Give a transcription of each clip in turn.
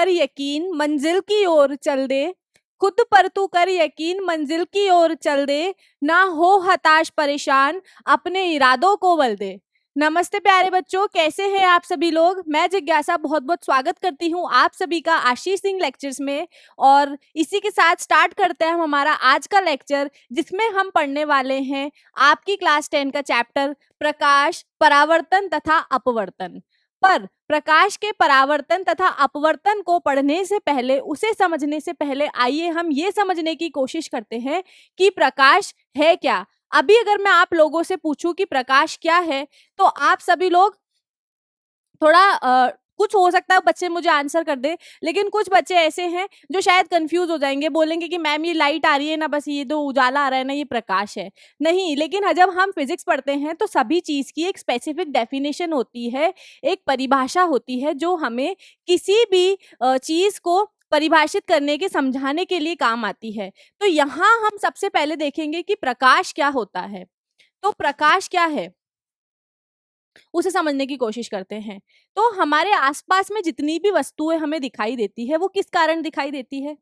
कर यकीन मंजिल की ओर चल दे, खुद पर तू कर यकीन मंजिल की ओर चल दे, ना हो हताश परेशान अपने इरादों को बल दे। नमस्ते प्यारे बच्चों, कैसे हैं आप सभी लोग। मैं जिज्ञासा बहुत बहुत स्वागत करती हूं आप सभी का आशीष सिंह लेक्चर्स में। और इसी के साथ स्टार्ट करते हैं हम हमारा आज का लेक्चर, जिसमें हम पढ़ने वाले हैं आपकी क्लास 10 का चैप्टर प्रकाश, परावर्तन तथा अपवर्तन। पर प्रकाश के परावर्तन तथा अपवर्तन को पढ़ने से पहले, उसे समझने से पहले, आइए हम ये समझने की कोशिश करते हैं कि प्रकाश है क्या। अभी अगर मैं आप लोगों से पूछूं कि प्रकाश क्या है, तो आप सभी लोग थोड़ा कुछ हो सकता है बच्चे मुझे आंसर कर दे, लेकिन कुछ बच्चे ऐसे हैं जो शायद कंफ्यूज हो जाएंगे, बोलेंगे कि मैम ये लाइट आ रही है ना, बस ये जो उजाला आ रहा है ना, ये प्रकाश है। नहीं, लेकिन जब हम फिजिक्स पढ़ते हैं तो सभी चीज की एक स्पेसिफिक डेफिनेशन होती है, एक परिभाषा होती है, जो हमें किसी भी चीज को परिभाषित करने के, समझाने के लिए काम आती है। तो यहाँ हम सबसे पहले देखेंगे कि प्रकाश क्या होता है। तो प्रकाश क्या है उसे समझने की कोशिश करते हैं। तो हमारे आसपास में जितनी भी वस्तुएं हमें दिखाई देती है, वो किस कारण दिखाई देती है।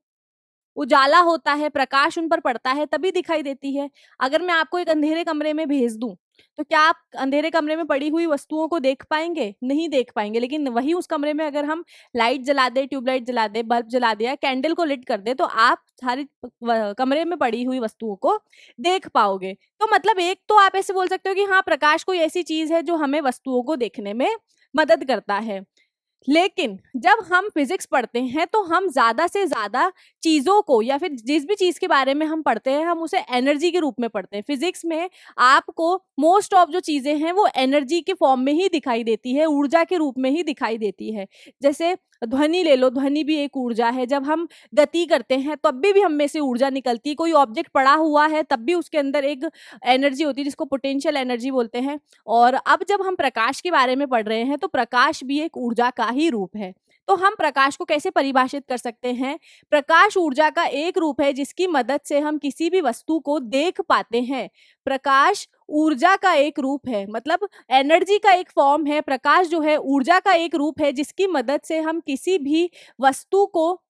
उजाला होता है, प्रकाश उन पर पड़ता है, तभी दिखाई देती है। अगर मैं आपको एक अंधेरे कमरे में भेज दूं, तो क्या आप अंधेरे कमरे में पड़ी हुई वस्तुओं को देख पाएंगे? नहीं देख पाएंगे। लेकिन वही उस कमरे में अगर हम लाइट जला दे, ट्यूबलाइट जला दे, बल्ब जला दिया, कैंडल को लिट कर दे, तो आप सारी कमरे में पड़ी हुई वस्तुओं को देख पाओगे। तो मतलब एक तो आप ऐसे बोल सकते हो कि हाँ, प्रकाश कोई ऐसी चीज है जो हमें वस्तुओं को देखने में मदद करता है। लेकिन जब हम फिजिक्स पढ़ते हैं तो हम ज्यादा से ज्यादा चीजों को, या फिर जिस भी चीज के बारे में हम पढ़ते हैं, हम उसे एनर्जी के रूप में पढ़ते हैं। फिजिक्स में आपको मोस्ट ऑफ जो चीजें हैं वो एनर्जी के फॉर्म में ही दिखाई देती है, ऊर्जा के रूप में ही दिखाई देती है। जैसे ध्वनि ले लो, ध्वनि भी एक ऊर्जा है। जब हम गति करते हैं तब भी हम में से ऊर्जा निकलती है। कोई ऑब्जेक्ट पड़ा हुआ है तब भी उसके अंदर एक एनर्जी होती है, जिसको पोटेंशियल एनर्जी बोलते हैं। और अब जब हम प्रकाश के बारे में पढ़ रहे हैं, तो प्रकाश भी एक ऊर्जा का ही रूप है। तो हम प्रकाश को कैसे परिभाषित कर सकते हैं? प्रकाश ऊर्जा का एक रूप है जिसकी मदद से हम किसी भी वस्तु को देख पाते हैं। प्रकाश ऊर्जा का एक रूप है, मतलब एनर्जी का एक फॉर्म है। प्रकाश जो है ऊर्जा का एक रूप है जिसकी मदद से हम किसी भी वस्तु को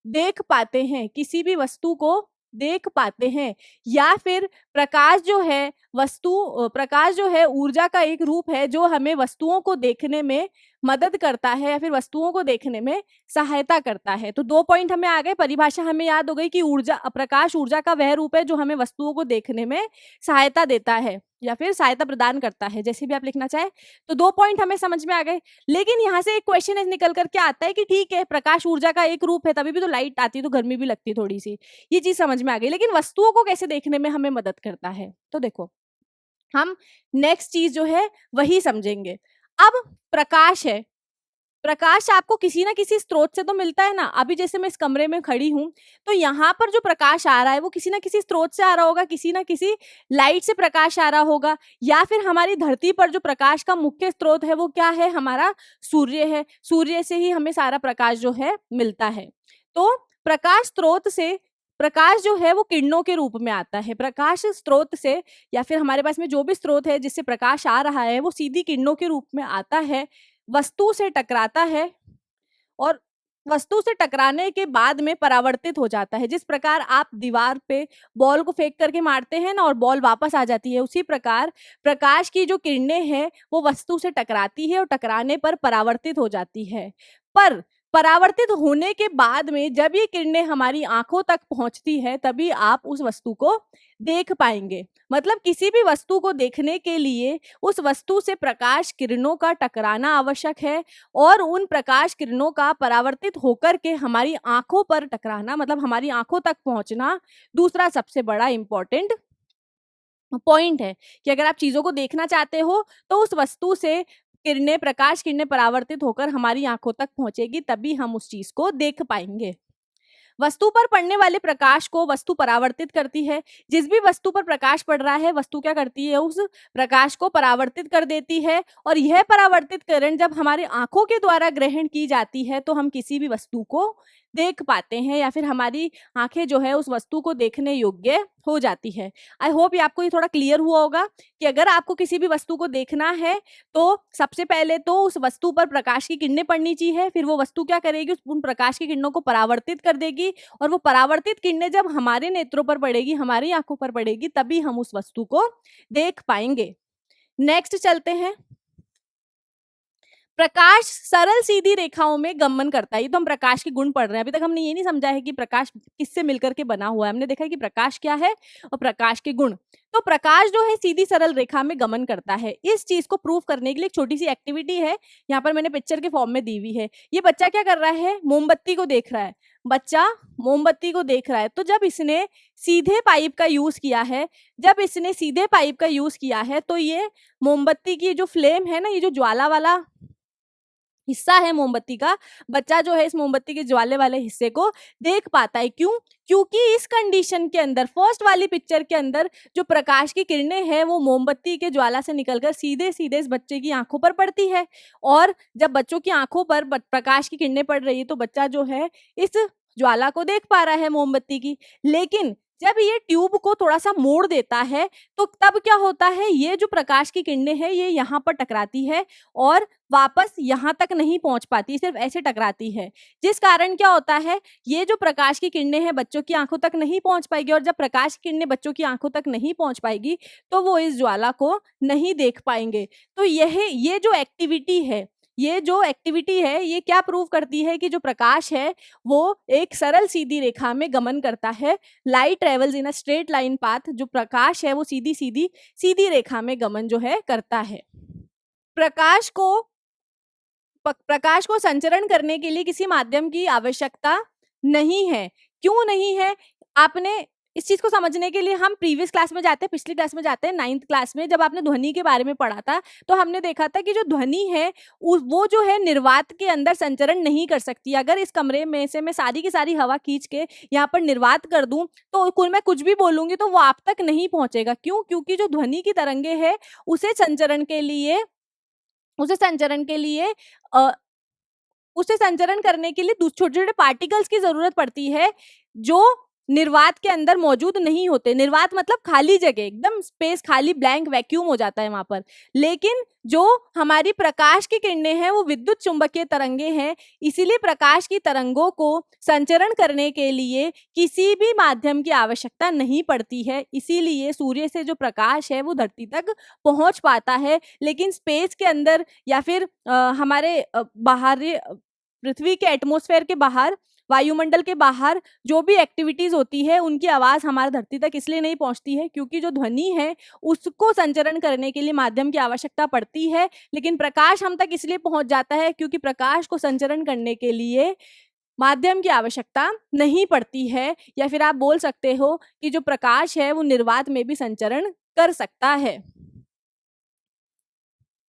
देख पाते हैं, किसी भी वस्तु को देख पाते हैं। या फिर प्रकाश जो है प्रकाश जो है ऊर्जा का एक रूप है जो हमें वस्तुओं को देखने में मदद करता है, या फिर वस्तुओं को देखने में सहायता करता है। तो 2 पॉइंट हमें आ गए, परिभाषा हमें याद हो गई कि प्रकाश ऊर्जा का वह रूप है जो हमें वस्तुओं को देखने में सहायता देता है, या फिर सहायता प्रदान करता है, जैसे भी आप लिखना चाहे। तो 2 पॉइंट हमें समझ में आ गए। लेकिन यहाँ से एक क्वेश्चन निकल करके आता है कि ठीक है, प्रकाश ऊर्जा का एक रूप है, तभी भी तो लाइट आती है, तो गर्मी भी लगती है थोड़ी सी। ये चीज समझ में आ गई। लेकिन वस्तुओं को कैसे देखने में हमें मदद करता है, तो देखो हम नेक्स्ट चीज जो है वही समझेंगे। अब प्रकाश है, प्रकाश आपको किसी ना किसी स्रोत से तो मिलता है ना। अभी जैसे मैं इस कमरे में खड़ी हूं, तो यहाँ पर जो प्रकाश आ रहा है वो किसी ना किसी स्रोत से आ रहा होगा, किसी ना किसी लाइट से प्रकाश आ रहा होगा। या फिर हमारी धरती पर जो प्रकाश का मुख्य स्रोत है वो क्या है? हमारा सूर्य है। सूर्य से ही हमें सारा प्रकाश जो है मिलता है। तो प्रकाश स्रोत से प्रकाश जो है वो किरणों के रूप में आता है। प्रकाश स्रोत से, या फिर हमारे पास में जो भी स्रोत है जिससे प्रकाश आ रहा है, वो सीधी किरणों के रूप में आता है, वस्तु से टकराता है, और वस्तु से टकराने के बाद में परावर्तित हो जाता है। जिस प्रकार आप दीवार पे बॉल को फेंक करके मारते हैं ना, और बॉल वापस आ जाती है, उसी प्रकार प्रकाश की जो किरणें हैं वो वस्तु से टकराती है और टकराने पर परावर्तित हो जाती है। पर परावर्तित होने के बाद में जब ये किरणें हमारी आंखों तक पहुंचती है, तभी आप उस वस्तु को देख पाएंगे। मतलब किसी भी वस्तु को देखने के लिए उस वस्तु से प्रकाश किरणों का टकराना आवश्यक है, और उन प्रकाश किरणों का परावर्तित होकर के हमारी आंखों पर टकराना, मतलब हमारी आंखों तक पहुंचना, दूसरा सबसे बड़ा इंपॉर्टेंट पॉइंट है। कि अगर आप चीजों को देखना चाहते हो तो उस वस्तु से प्रकाश किरणें परावर्तित होकर हमारी आंखों तक पहुंचेगी, तभी हम उस चीज को देख पाएंगे। वस्तु पर पड़ने वाले प्रकाश को वस्तु परावर्तित करती है। जिस भी वस्तु पर प्रकाश पड़ रहा है, वस्तु क्या करती है? उस प्रकाश को परावर्तित कर देती है। और यह परावर्तित किरण जब हमारी आंखों के द्वारा ग्रहण की जाती है, तो हम किसी भी वस्तु को देख पाते हैं या फिर हमारी आंखें जो है उस वस्तु को देखने योग्य हो जाती है। आई होप ये आपको ये थोड़ा क्लियर हुआ होगा कि अगर आपको किसी भी वस्तु को देखना है तो सबसे पहले तो उस वस्तु पर प्रकाश की किरणें पड़नी चाहिए, फिर वो वस्तु क्या करेगी, उन प्रकाश की किरणों को परावर्तित कर देगी और वो परावर्तित किरणें जब हमारे नेत्रों पर पड़ेगी, हमारी आंखों पर पड़ेगी, तभी हम उस वस्तु को देख पाएंगे। नेक्स्ट चलते हैं। प्रकाश सरल सीधी रेखाओं में गमन करता है। ये तो हम प्रकाश के गुण पढ़ रहे हैं, अभी तक हमने ये नहीं समझा है कि प्रकाश किससे मिलकर के बना हुआ है। हमने देखा है कि प्रकाश क्या है और प्रकाश के गुण। तो प्रकाश जो है सीधी सरल रेखा में गमन करता है। इस चीज को प्रूव करने के लिए एक छोटी सी एक्टिविटी है, यहाँ पर मैंने पिक्चर के फॉर्म में दी हुई है। ये बच्चा क्या कर रहा है, मोमबत्ती को देख रहा है। बच्चा मोमबत्ती को देख रहा है, तो जब इसने सीधे पाइप का यूज किया है, तो ये मोमबत्ती की जो फ्लेम है ना, ये जो ज्वाला वाला हिस्सा है मोमबत्ती का, बच्चा जो है इस मोमबत्ती के ज्वाले वाले हिस्से को देख पाता है। क्यों? क्योंकि इस कंडीशन के अंदर, फर्स्ट वाली पिक्चर के अंदर, जो प्रकाश की किरणें हैं वो मोमबत्ती के ज्वाला से निकलकर सीधे सीधे इस बच्चे की आंखों पर पड़ती है। और जब बच्चों की आंखों पर प्रकाश की किरणें पड़ रही है तो बच्चा जो है इस ज्वाला को देख पा रहा है मोमबत्ती की। लेकिन जब ये ट्यूब को थोड़ा सा मोड़ देता है तो तब क्या होता है, ये जो प्रकाश की किरणें हैं ये यहाँ पर टकराती है और वापस यहाँ तक नहीं पहुंच पाती, सिर्फ ऐसे टकराती है। जिस कारण क्या होता है, ये जो प्रकाश की किरणें हैं बच्चों की आंखों तक नहीं पहुंच पाएगी, और जब प्रकाश की किरणें बच्चों की आंखों तक नहीं पहुंच पाएगी तो वो इस ज्वाला को नहीं देख पाएंगे। तो ये जो एक्टिविटी है ये क्या प्रूव करती है कि जो प्रकाश है वो एक सरल सीधी रेखा में गमन करता है। Light travels in a straight line path. जो प्रकाश है वो सीधी रेखा में गमन जो है करता है। प्रकाश को संचरण करने के लिए किसी माध्यम की आवश्यकता नहीं है। क्यों नहीं है? आपने इस चीज को समझने के लिए हम प्रीवियस क्लास में जाते हैं, पिछली क्लास में जाते हैं, 9th क्लास में जब आपने ध्वनि के बारे में पढ़ा था तो हमने देखा था कि जो ध्वनि है वो जो है निर्वात के अंदर संचरण नहीं कर सकती। अगर इस कमरे में से मैं सारी की सारी हवा खींच के यहाँ पर निर्वात कर दूं तो मैं कुछ भी बोलूंगी तो वो आप तक नहीं पहुंचेगा। क्यों? क्योंकि जो ध्वनि की तरंगे है उसे संचरण के लिए छोटे छोटे पार्टिकल्स की जरूरत पड़ती है जो निर्वात के अंदर मौजूद नहीं होते। निर्वात मतलब खाली जगह, एकदम स्पेस खाली, ब्लैंक वैक्यूम हो जाता है वहां पर। लेकिन जो हमारी प्रकाश की किरणें हैं वो विद्युत चुंबकीय तरंगे हैं, इसीलिए प्रकाश की तरंगों को संचरण करने के लिए किसी भी माध्यम की आवश्यकता नहीं पड़ती है। इसीलिए सूर्य से जो प्रकाश है वो धरती तक पहुंच पाता है। लेकिन स्पेस के अंदर या फिर हमारे बाहरी पृथ्वी के एटमॉस्फेयर के बाहर, वायुमंडल के बाहर जो भी एक्टिविटीज होती है उनकी आवाज हमारे धरती तक इसलिए नहीं पहुंचती है क्योंकि जो ध्वनि है उसको संचरण करने के लिए माध्यम की आवश्यकता पड़ती है। लेकिन प्रकाश हम तक इसलिए पहुंच जाता है क्योंकि प्रकाश को संचरण करने के लिए माध्यम की आवश्यकता नहीं पड़ती है। या फिर आप बोल सकते हो कि जो प्रकाश है वो निर्वात में भी संचरण कर सकता है।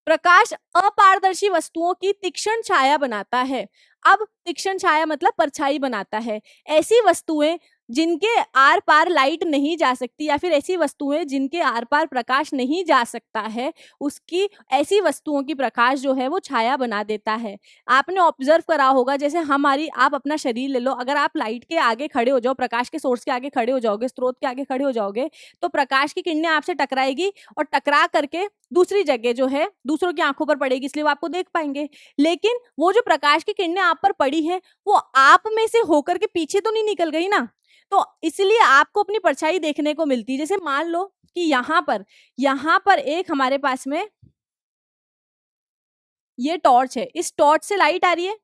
प्रकाश अपारदर्शी वस्तुओं की तीक्ष्ण छाया बनाता है। अब तीक्ष्ण छाया मतलब परछाई बनाता है। ऐसी वस्तुएं जिनके आर पार लाइट नहीं जा सकती या फिर ऐसी वस्तुएं जिनके आर पार प्रकाश नहीं जा सकता है, उसकी ऐसी वस्तुओं की प्रकाश जो है वो छाया बना देता है। आपने ऑब्जर्व करा होगा, जैसे आप अपना शरीर ले लो, अगर आप लाइट के आगे खड़े हो जाओ, प्रकाश के सोर्स के आगे खड़े हो जाओगे, स्रोत के आगे खड़े हो जाओगे, तो प्रकाश की किरणें आपसे टकराएगी और टकरा करके दूसरी जगह जो है दूसरों की आंखों पर पड़ेगी, इसलिए वो आपको देख पाएंगे। लेकिन वो जो प्रकाश की किरणें आप पर पड़ी है वो आप में से होकर के पीछे तो नहीं निकल गई ना, तो इसलिए आपको अपनी परछाई देखने को मिलती है। जैसे मान लो कि यहाँ पर एक हमारे पास में ये टॉर्च है, इस टॉर्च से लाइट आ रही है।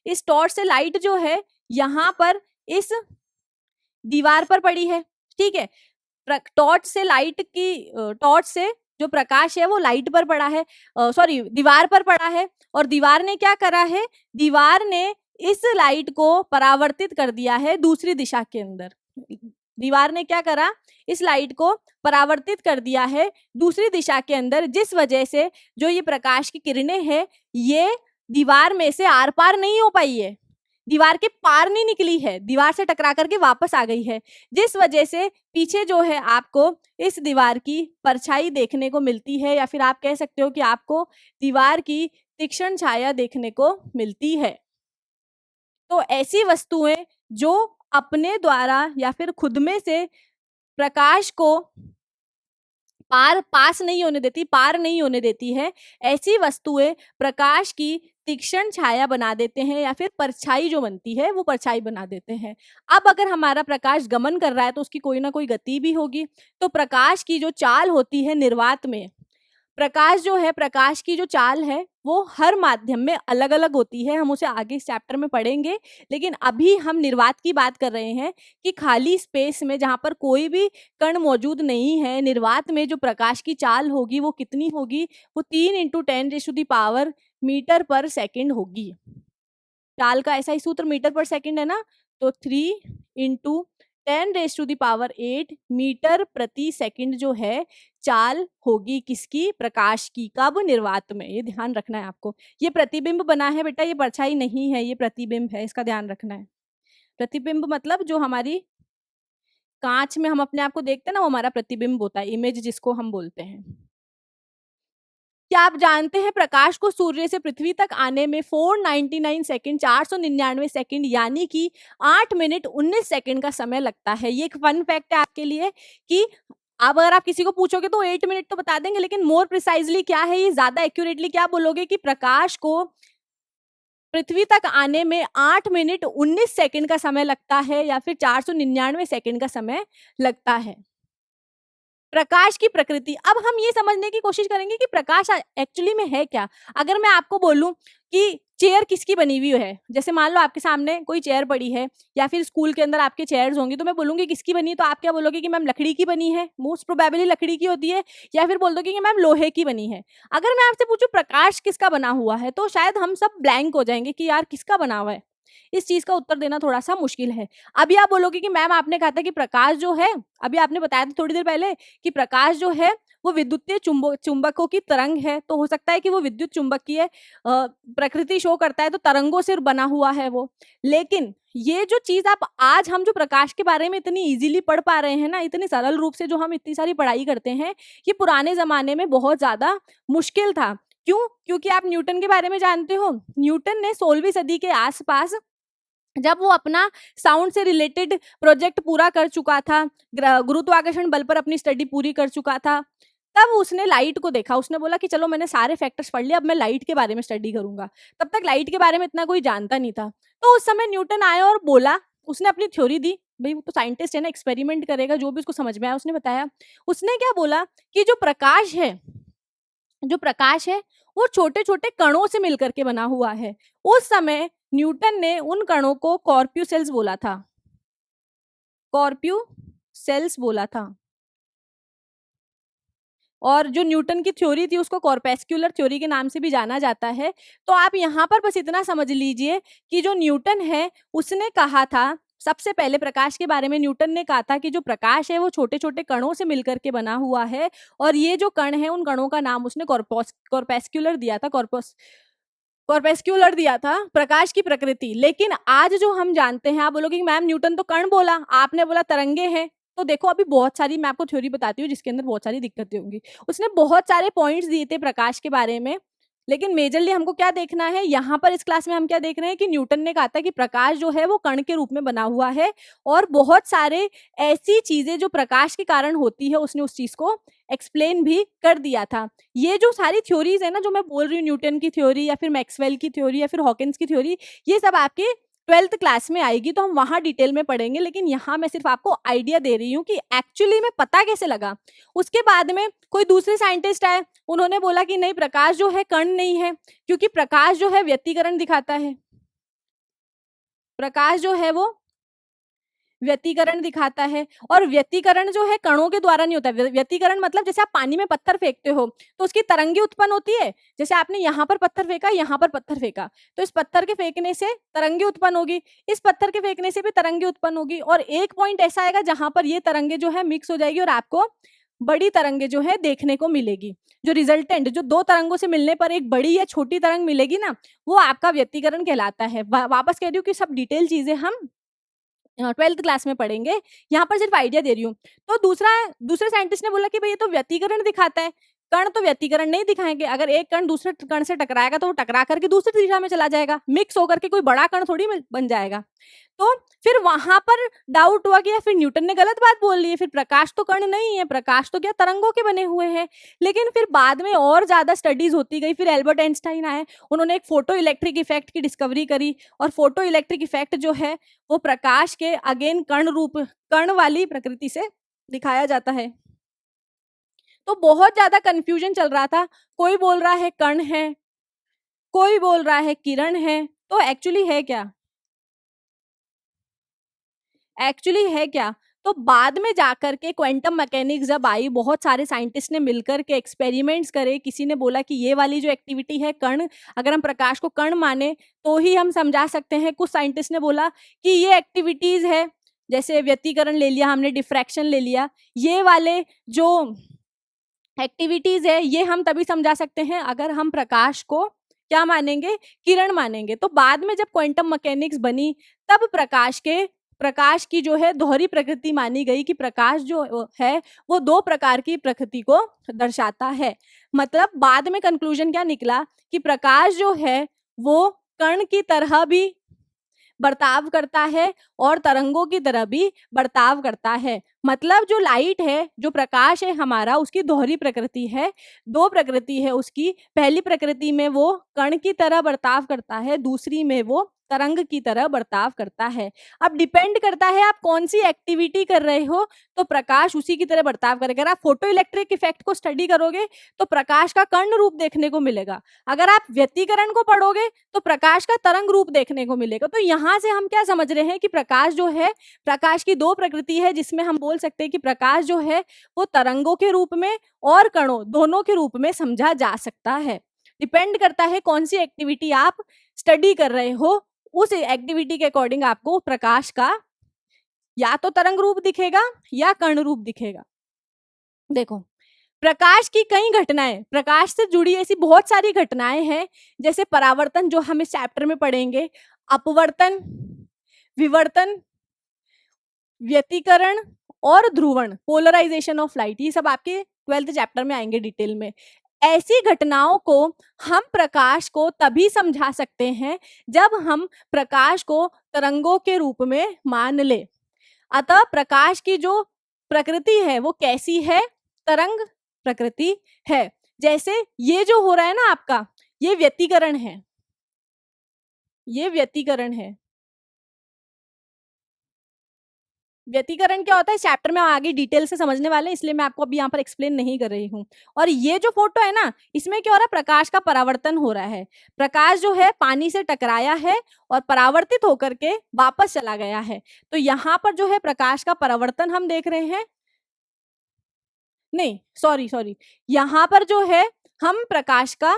इस टॉर्च से लाइट जो है यहाँ पर इस दीवार पर पड़ी है, ठीक है। टॉर्च से जो प्रकाश है वो लाइट पर पड़ा है, दीवार पर पड़ा है। और दीवार ने क्या करा है, दीवार ने इस लाइट को परावर्तित कर दिया है दूसरी दिशा के अंदर। दीवार ने क्या करा, इस लाइट को परावर्तित कर दिया है दूसरी दिशा के अंदर, जिस वजह से जो ये प्रकाश की किरणें हैं ये दीवार में से आर पार नहीं हो पाई है, दीवार के पार नहीं निकली है, दीवार से टकरा करके वापस आ गई है। जिस वजह से पीछे जो है आपको इस दीवार की परछाई देखने को मिलती है, या फिर आप कह सकते हो कि आपको दीवार की तीक्ष्ण छाया देखने को मिलती है। तो ऐसी वस्तुएं जो अपने द्वारा या फिर खुद में से प्रकाश को पार नहीं होने देती है, ऐसी वस्तुएं प्रकाश की तीक्ष्ण छाया बना देते हैं या फिर परछाई जो बनती है वो परछाई बना देते हैं। अब अगर हमारा प्रकाश गमन कर रहा है तो उसकी कोई ना कोई गति भी होगी। तो प्रकाश की जो चाल होती है निर्वात में, प्रकाश जो है, प्रकाश की जो चाल है वो हर माध्यम में अलग अलग होती है। हम उसे आगे इस चैप्टर में पढ़ेंगे, लेकिन अभी हम निर्वात की बात कर रहे हैं कि खाली स्पेस में जहां पर कोई भी कण मौजूद नहीं है, निर्वात में जो प्रकाश की चाल होगी वो कितनी होगी? वो 3 × 10⁻⁴ मीटर पर सेकेंड होगी। चाल का ऐसा ही सूत्र मीटर पर सेकेंड है ना, तो 3 × 10⁸ मीटर प्रति सेकंड जो है चाल होगी किसकी? प्रकाश की। कब? निर्वात में। ये ध्यान रखना है आपको। ये प्रतिबिंब बना है बेटा, ये परछाई नहीं है, ये प्रतिबिंब है, इसका ध्यान रखना है। प्रतिबिंब मतलब जो हमारी कांच में हम अपने आप को देखते हैं ना, वो हमारा प्रतिबिंब होता है, इमेज जिसको हम बोलते हैं। क्या आप जानते हैं प्रकाश को सूर्य से पृथ्वी तक आने में 499 सेकंड 499 सेकंड यानी कि 8 मिनट 19 सेकंड का समय लगता है। ये एक फन फैक्ट है आपके लिए कि अब अगर आप किसी को पूछोगे तो 8 मिनट तो बता देंगे, लेकिन मोर प्रिसाइजली क्या है, ये ज्यादा एक्यूरेटली क्या बोलोगे कि प्रकाश को पृथ्वी तक आने में 8 मिनट 19 सेकंड का समय लगता है या फिर 499 सेकंड का समय लगता है। प्रकाश की प्रकृति, अब हम ये समझने की कोशिश करेंगे कि प्रकाश एक्चुअली में है क्या। अगर मैं आपको बोलूं कि चेयर किसकी बनी हुई है, जैसे मान लो आपके सामने कोई चेयर पड़ी है या फिर स्कूल के अंदर आपके चेयर्स होंगी, तो मैं बोलूंगी किसकी बनी है, तो आप क्या बोलोगे कि मैम लकड़ी की बनी है, मोस्ट प्रोबेबली लकड़ी की होती है, या फिर बोल दोगे कि मैम लोहे की बनी है। अगर मैं आपसे पूछूं प्रकाश किसका बना हुआ है, तो शायद हम सब ब्लैंक हो जाएंगे कि यार किसका बना हुआ है। इस चीज का उत्तर देना थोड़ा सा मुश्किल है। अभी आप बोलोगे कि मैम आपने कहा था कि प्रकाश जो है, अभी आपने बताया था थोड़ी देर पहले कि प्रकाश जो है वो विद्युतीय चुंबकों की तरंग है, तो हो सकता है कि वो विद्युत चुंबकीय प्रकृति शो करता है, तो तरंगों से बना हुआ है वो। लेकिन ये जो चीज आप आज हम जो प्रकाश के बारे में इतनी इजीली पढ़ पा रहे हैं ना, इतनी सरल रूप से जो हम इतनी सारी पढ़ाई करते हैं, ये पुराने जमाने में बहुत ज्यादा मुश्किल था। क्यों? क्योंकि आप न्यूटन के बारे में जानते हो। न्यूटन ने 16वीं सदी के आसपास जब वो अपना साउंड से रिलेटेड प्रोजेक्ट पूरा कर चुका था, गुरुत्वाकर्षण बल पर अपनी स्टडी पूरी कर चुका था, तब उसने लाइट को देखा। उसने बोला कि चलो मैंने सारे फैक्टर्स पढ़ लिए, अब मैं लाइट के बारे में स्टडी करूंगा। तब तक लाइट के बारे में इतना कोई जानता नहीं था। तो उस समय न्यूटन आया और बोला, उसने अपनी थ्योरी दी। भाई वो तो साइंटिस्ट है ना, एक्सपेरिमेंट करेगा, जो भी उसको समझ में आया उसने बताया। उसने क्या बोला कि जो प्रकाश है वो छोटे छोटे कणों से मिलकर के बना हुआ है। उस समय न्यूटन ने उन कणों को कॉर्प्यूसेल्स बोला था, कॉर्प्यूसेल्स बोला था। और जो न्यूटन की थ्योरी थी उसको कॉर्पेस्क्यूलर थ्योरी के नाम से भी जाना जाता है। तो आप यहाँ पर बस इतना समझ लीजिए कि जो न्यूटन है उसने कहा था, सबसे पहले प्रकाश के बारे में न्यूटन ने कहा था कि जो प्रकाश है वो छोटे छोटे कणों से मिलकर के बना हुआ है, और ये जो कण है उन कणों का नाम उसने कॉर्पेस्क्यूलर दिया था, कॉर्पेस्क्यूलर दिया था, प्रकाश की प्रकृति। लेकिन आज जो हम जानते हैं, आप बोलोगे कि मैम न्यूटन तो कण बोला, आपने बोला तरंगे हैं। तो देखो अभी बहुत सारी, मैं आपको थ्योरी बताती हूँ जिसके अंदर बहुत सारी दिक्कतें होंगी। उसने बहुत सारे पॉइंट्स दिए थे प्रकाश के बारे में, लेकिन मेजरली हमको क्या देखना है यहाँ पर इस क्लास में, हम क्या देख रहे हैं कि न्यूटन ने कहा था कि प्रकाश जो है वो कण के रूप में बना हुआ है, और बहुत सारे ऐसी चीजें जो प्रकाश के कारण होती है उसने उस चीज को एक्सप्लेन भी कर दिया था। ये जो सारी थ्योरीज है ना जो मैं बोल रही हूँ, न्यूटन की थ्योरी या फिर मैक्सवेल की थ्योरी या फिर हॉकिंस की थ्योरी, ये सब आपके 12th क्लास में आएगी, तो हम वहां डिटेल में पढ़ेंगे। लेकिन यहाँ मैं सिर्फ आपको आइडिया दे रही हूँ कि एक्चुअली में पता कैसे लगा। उसके बाद में कोई दूसरे साइंटिस्ट आए, उन्होंने बोला कि नहीं, प्रकाश जो है कण नहीं है, क्योंकि प्रकाश जो है व्यतिकरण दिखाता है, प्रकाश जो है वो व्यतिकरण दिखाता है। और व्यतिकरण जो है कणों के द्वारा नहीं होता। व्यतिकरण मतलब जैसे आप पानी में पत्थर फेंकते हो तो उसकी तरंगे उत्पन्न होती है। जैसे आपने यहाँ पर पत्थर फेंका, यहाँ पर पत्थर फेंका, तो इस पत्थर के फेंकने से तरंगे उत्पन्न होगी, इस पत्थर के फेंकने से भी तरंगे उत्पन्न होगी, और एक पॉइंट ऐसा आएगा जहां पर ये तरंगे जो है मिक्स हो जाएगी और आपको बड़ी तरंगे जो है देखने को मिलेगी। जो रिजल्टेंट, जो दो तरंगों से मिलने पर एक बड़ी या छोटी तरंग मिलेगी ना, वो आपका व्यतिकरण कहलाता है। वापस कह रही हूँ कि सब डिटेल चीजें हम 12th क्लास में पढ़ेंगे, यहाँ पर सिर्फ आइडिया दे रही हूँ। तो दूसरे साइंटिस्ट ने बोला कि भाई ये तो व्यतिकरण दिखाता है, कण तो व्यतिकरण नहीं दिखाएंगे। अगर एक कण दूसरे कण से टकराएगा तो वो टकरा करके दूसरी दिशा में चला जाएगा, मिक्स होकर के कोई बड़ा कण थोड़ी बन जाएगा। तो फिर वहां पर डाउट हुआ कि या फिर न्यूटन ने गलत बात बोल ली है, फिर प्रकाश तो कण नहीं है, प्रकाश तो क्या तरंगों के बने हुए हैं। लेकिन फिर बाद में और ज्यादा स्टडीज होती गई, फिर एल्बर्ट आइंस्टाइन आए, उन्होंने एक फोटो इलेक्ट्रिक इफेक्ट की डिस्कवरी करी, और फोटो इलेक्ट्रिक इफेक्ट जो है वो प्रकाश के अगेन कण वाली प्रकृति से दिखाया जाता है। तो बहुत ज्यादा कंफ्यूजन चल रहा था, कोई बोल रहा है कण है, कोई बोल रहा है किरण है, तो एक्चुअली है क्या, एक्चुअली है क्या। तो बाद में जाकर के क्वांटम मैकेनिक्स जब आई, बहुत सारे साइंटिस्ट ने मिलकर के एक्सपेरिमेंट्स करे, किसी ने बोला कि ये वाली जो एक्टिविटी है कण, अगर हम प्रकाश को कण माने तो ही हम समझा सकते हैं। कुछ साइंटिस्ट ने बोला कि ये एक्टिविटीज है, जैसे व्यतिकरण ले लिया हमने, डिफ्रैक्शन ले लिया, ये वाले जो एक्टिविटीज है ये हम तभी समझा सकते हैं अगर हम प्रकाश को क्या मानेंगे, किरण मानेंगे। तो बाद में जब क्वांटम मैकेनिक्स बनी तब प्रकाश की जो है दोहरी प्रकृति मानी गई, कि प्रकाश जो है वो दो प्रकार की प्रकृति को दर्शाता है। मतलब बाद में कंक्लूजन क्या निकला कि प्रकाश जो है वो कण की तरह भी बर्ताव करता है और तरंगों की तरह भी बर्ताव करता है। मतलब जो लाइट है, जो प्रकाश है हमारा, उसकी दोहरी प्रकृति है, दो प्रकृति है उसकी। पहली प्रकृति में वो कण की तरह बर्ताव करता है, दूसरी में वो तरंग की तरह बर्ताव करता है। अब डिपेंड करता है आप कौन सी एक्टिविटी कर रहे हो, तो प्रकाश उसी की तरह बर्ताव करेगा। अगर आप फोटो इलेक्ट्रिक इफेक्ट को स्टडी करोगे तो प्रकाश का कण रूप देखने को मिलेगा, अगर आप व्यतिकरण को पढ़ोगे तो प्रकाश का तरंग रूप देखने को मिलेगा। तो यहाँ से हम क्या समझ रहे हैं कि प्रकाश जो है, प्रकाश की दो प्रकृति है, जिसमें हम बोल सकते हैं कि प्रकाश जो है वो तरंगों के रूप में और कणों दोनों के रूप में समझा जा सकता है। डिपेंड करता है कौन सी एक्टिविटी आप स्टडी कर रहे हो, उस एक्टिविटी के अकॉर्डिंग आपको प्रकाश का या तो तरंग रूप दिखेगा या कण रूप दिखेगा। देखो, प्रकाश की कई घटनाएं, प्रकाश से जुड़ी ऐसी बहुत सारी घटनाएं हैं, जैसे परावर्तन जो हम इस चैप्टर में पढ़ेंगे, अपवर्तन, विवर्तन, व्यतिकरण और ध्रुवण, पोलराइजेशन ऑफ लाइट, ये सब आपके 12th चैप्टर में आएंगे डिटेल में। ऐसी घटनाओं को हम प्रकाश को तभी समझा सकते हैं जब हम प्रकाश को तरंगों के रूप में मान ले। अतः प्रकाश की जो प्रकृति है वो कैसी है, तरंग प्रकृति है। जैसे ये जो हो रहा है ना आपका, ये व्यतिकरण है, ये व्यतिकरण है। व्यतिकरण क्या होता है चैप्टर में आगे डिटेल से समझने वाले हैं, इसलिए मैं आपको अभी यहाँ पर एक्सप्लेन नहीं कर रही हूँ। और ये जो फोटो है ना, इसमें क्या हो रहा है, प्रकाश का परावर्तन हो रहा है। प्रकाश जो है पानी से टकराया है और परावर्तित होकर के वापस चला गया है। तो यहाँ पर जो है प्रकाश का परावर्तन हम देख रहे हैं, नहीं सॉरी, यहाँ पर जो है हम प्रकाश का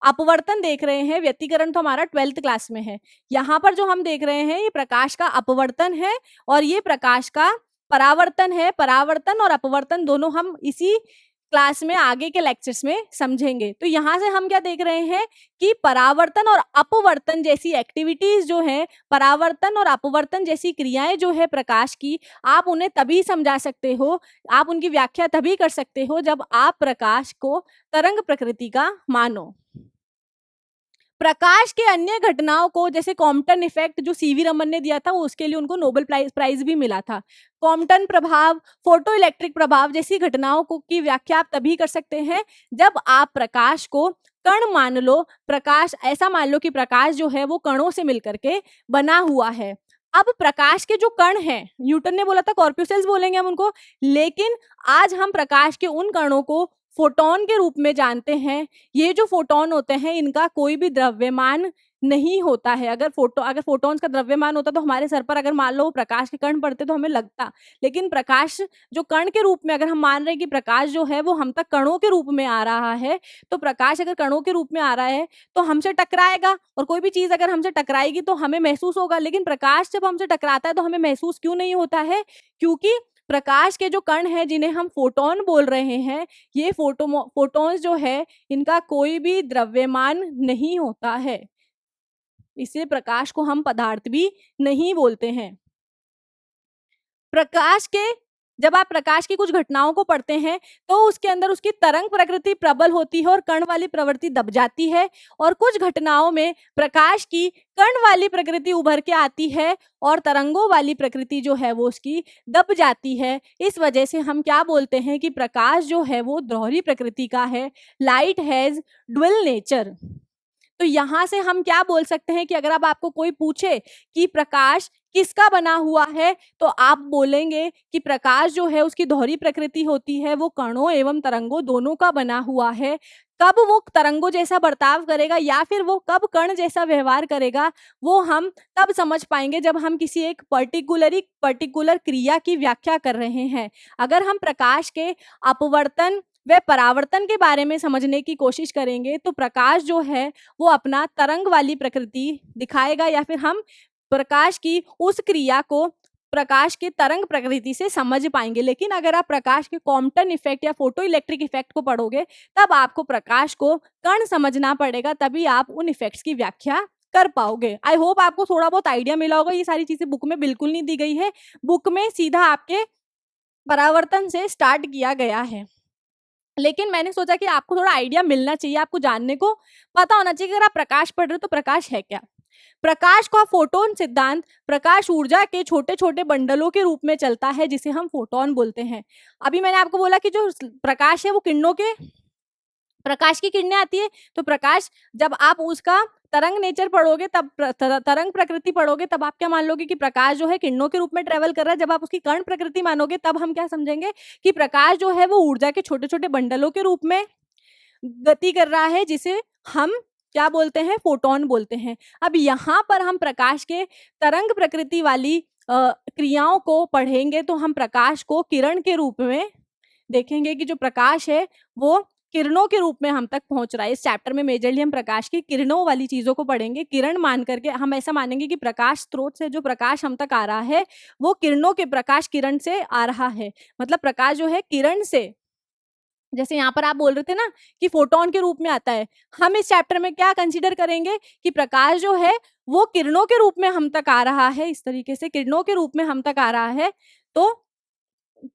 अपवर्तन देख रहे हैं। व्यतिकरण तो हमारा 12th क्लास में है। यहाँ पर जो हम देख रहे हैं ये प्रकाश का अपवर्तन है और ये प्रकाश का परावर्तन है। परावर्तन और अपवर्तन दोनों हम इसी क्लास में आगे के लेक्चर्स में समझेंगे। तो यहाँ से हम क्या देख रहे हैं कि परावर्तन और अपवर्तन जैसी एक्टिविटीज जो है, परावर्तन और अपवर्तन जैसी क्रियाएं जो है प्रकाश की, आप उन्हें तभी समझा सकते हो, आप उनकी व्याख्या तभी कर सकते हो जब आप प्रकाश को तरंग प्रकृति का मानो। प्रकाश के अन्य घटनाओं को, जैसे कॉम्पटन इफेक्ट जो सीवी रमन ने दिया था, वो उसके लिए उनको नोबेल प्राइज भी मिला था। कॉम्पटन प्रभाव, फोटो इलेक्ट्रिक प्रभाव जैसी घटनाओं को की व्याख्या आप तभी कर सकते हैं जब आप प्रकाश को कण मान लो। प्रकाश ऐसा मान लो कि प्रकाश जो है वो कणों से मिलकर के बना हुआ है। अब प्रकाश के जो कण हैं, न्यूटन ने बोला था कॉर्प्यूसेल्स बोलेंगे हम उनको, लेकिन आज हम प्रकाश के उन कणों को फोटोन के रूप में जानते हैं। ये जो फोटोन होते हैं इनका कोई भी द्रव्यमान नहीं होता है। अगर फोटोन्स का द्रव्यमान होता तो हमारे सर पर अगर मान लो प्रकाश के कण पड़ते तो हमें लगता, लेकिन प्रकाश जो कण के रूप में, अगर हम मान रहे हैं कि प्रकाश जो है वो हम तक कणों के रूप में आ रहा है, तो प्रकाश अगर कणों के रूप में आ रहा है तो हमसे टकराएगा, और कोई भी चीज अगर हमसे टकराएगी तो हमें महसूस होगा। लेकिन प्रकाश जब हमसे टकराता है तो हमें महसूस क्यों नहीं होता है? क्योंकि प्रकाश के जो कण हैं जिन्हें हम फोटोन बोल रहे हैं, ये फोटोन्स जो है इनका कोई भी द्रव्यमान नहीं होता है, इसलिए प्रकाश को हम पदार्थ भी नहीं बोलते हैं। प्रकाश के जब आप प्रकाश की कुछ घटनाओं को पढ़ते हैं तो उसके अंदर उसकी तरंग प्रकृति प्रबल होती है और कण वाली प्रवृत्ति दब जाती है, और कुछ घटनाओं में प्रकाश की कण वाली प्रकृति उभर के आती है और तरंगों वाली प्रकृति जो है वो उसकी दब जाती है। इस वजह से हम क्या बोलते हैं कि प्रकाश जो है वो दोहरी प्रकृति का है, लाइट हैज ड्युअल नेचर। तो यहाँ से हम क्या बोल सकते हैं कि अगर अब आपको कोई पूछे कि प्रकाश किसका बना हुआ है, तो आप बोलेंगे कि प्रकाश जो है उसकी दोहरी प्रकृति होती है, वो कणों एवं तरंगों दोनों का बना हुआ है। कब वो तरंगों जैसा बर्ताव करेगा या फिर वो कब कण जैसा व्यवहार करेगा, वो हम तब समझ पाएंगे जब हम किसी एक पर्टिकुलर क्रिया की व्याख्या कर रहे हैं। अगर हम प्रकाश के अपवर्तन व परावर्तन के बारे में समझने की कोशिश करेंगे तो प्रकाश जो है वो अपना तरंग वाली प्रकृति दिखाएगा, या फिर हम प्रकाश की उस क्रिया को प्रकाश के तरंग प्रकृति से समझ पाएंगे। लेकिन अगर आप प्रकाश के कॉम्पटन इफेक्ट या फोटो इलेक्ट्रिक इफेक्ट को पढ़ोगे तब आपको प्रकाश को कण समझना पड़ेगा, तभी आप उन इफेक्ट्स की व्याख्या कर पाओगे। आई होप आपको थोड़ा बहुत आइडिया मिला होगा। ये सारी चीजें बुक में बिल्कुल नहीं दी गई है, बुक में सीधा आपके परावर्तन से स्टार्ट किया गया है। लेकिन मैंने सोचा कि आपको थोड़ा आइडिया मिलना चाहिए, आपको जानने को पता होना चाहिए कि अगर आप प्रकाश पढ़ रहे हो तो प्रकाश है क्या। प्रकाश का फोटोन सिद्धांत प्रकाश ऊर्जा के छोटे छोटे बंडलों के रूप में चलता है, जिसे हम फोटोन बोलते हैं। अभी मैंने आपको बोला कि जो प्रकाश है वो किरणों के, प्रकाश की किरणें आती है, तो प्रकाश जब आप उसका तरंग नेचर पढ़ोगे तब तरंग प्रकृति पढ़ोगे तब आप क्या मान लोगे कि प्रकाश जो है किरणों के रूप में ट्रेवल कर रहा है। जब आप उसकी कण प्रकृति मानोगे तब हम क्या समझेंगे कि प्रकाश जो है वो ऊर्जा के छोटे छोटे बंडलों के रूप में गति कर रहा है, जिसे हम क्या बोलते हैं, फोटोन बोलते हैं। अब यहाँ पर हम प्रकाश के तरंग प्रकृति वाली क्रियाओं को पढ़ेंगे तो हम प्रकाश को किरण के रूप में देखेंगे कि जो प्रकाश है वो किरणों के रूप में हम तक पहुंच रहा है। इस चैप्टर में मेजरली हम प्रकाश की किरणों वाली चीजों को पढ़ेंगे। किरण मान करके हम ऐसा मानेंगे कि प्रकाश स्रोत से जो प्रकाश हम तक आ रहा है वो किरणों के प्रकाश किरण से आ रहा है। मतलब प्रकाश जो है किरण से, जैसे यहाँ पर आप बोल रहे थे ना कि फोटोन के रूप में आता है, हम इस चैप्टर में क्या कंसीडर करेंगे कि प्रकाश जो है वो किरणों के रूप में हम तक आ रहा है। इस तरीके से किरणों के रूप में हम तक आ रहा है। तो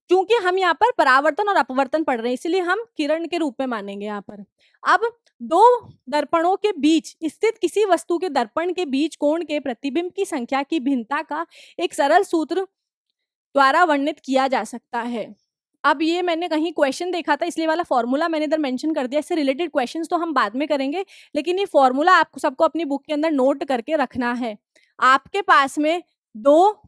क्योंकि हम यहाँ पर परावर्तन और अपवर्तन पढ़ रहे हैं इसलिए हम किरण के रूप में मानेंगे यहाँ पर। अब दो दर्पणों के बीच स्थित किसी वस्तु के दर्पण के बीच कोण के प्रतिबिंब की संख्या की भिन्नता का एक सरल सूत्र द्वारा वर्णित किया जा सकता है। अब ये मैंने कहीं क्वेश्चन देखा था इसलिए वाला फॉर्मूला मैंने इधर मेंशन कर दिया। इससे रिलेटेड क्वेश्चंस तो हम बाद में करेंगे, लेकिन ये फॉर्मूला आपको सबको अपनी बुक के अंदर नोट करके रखना है। आपके पास में दो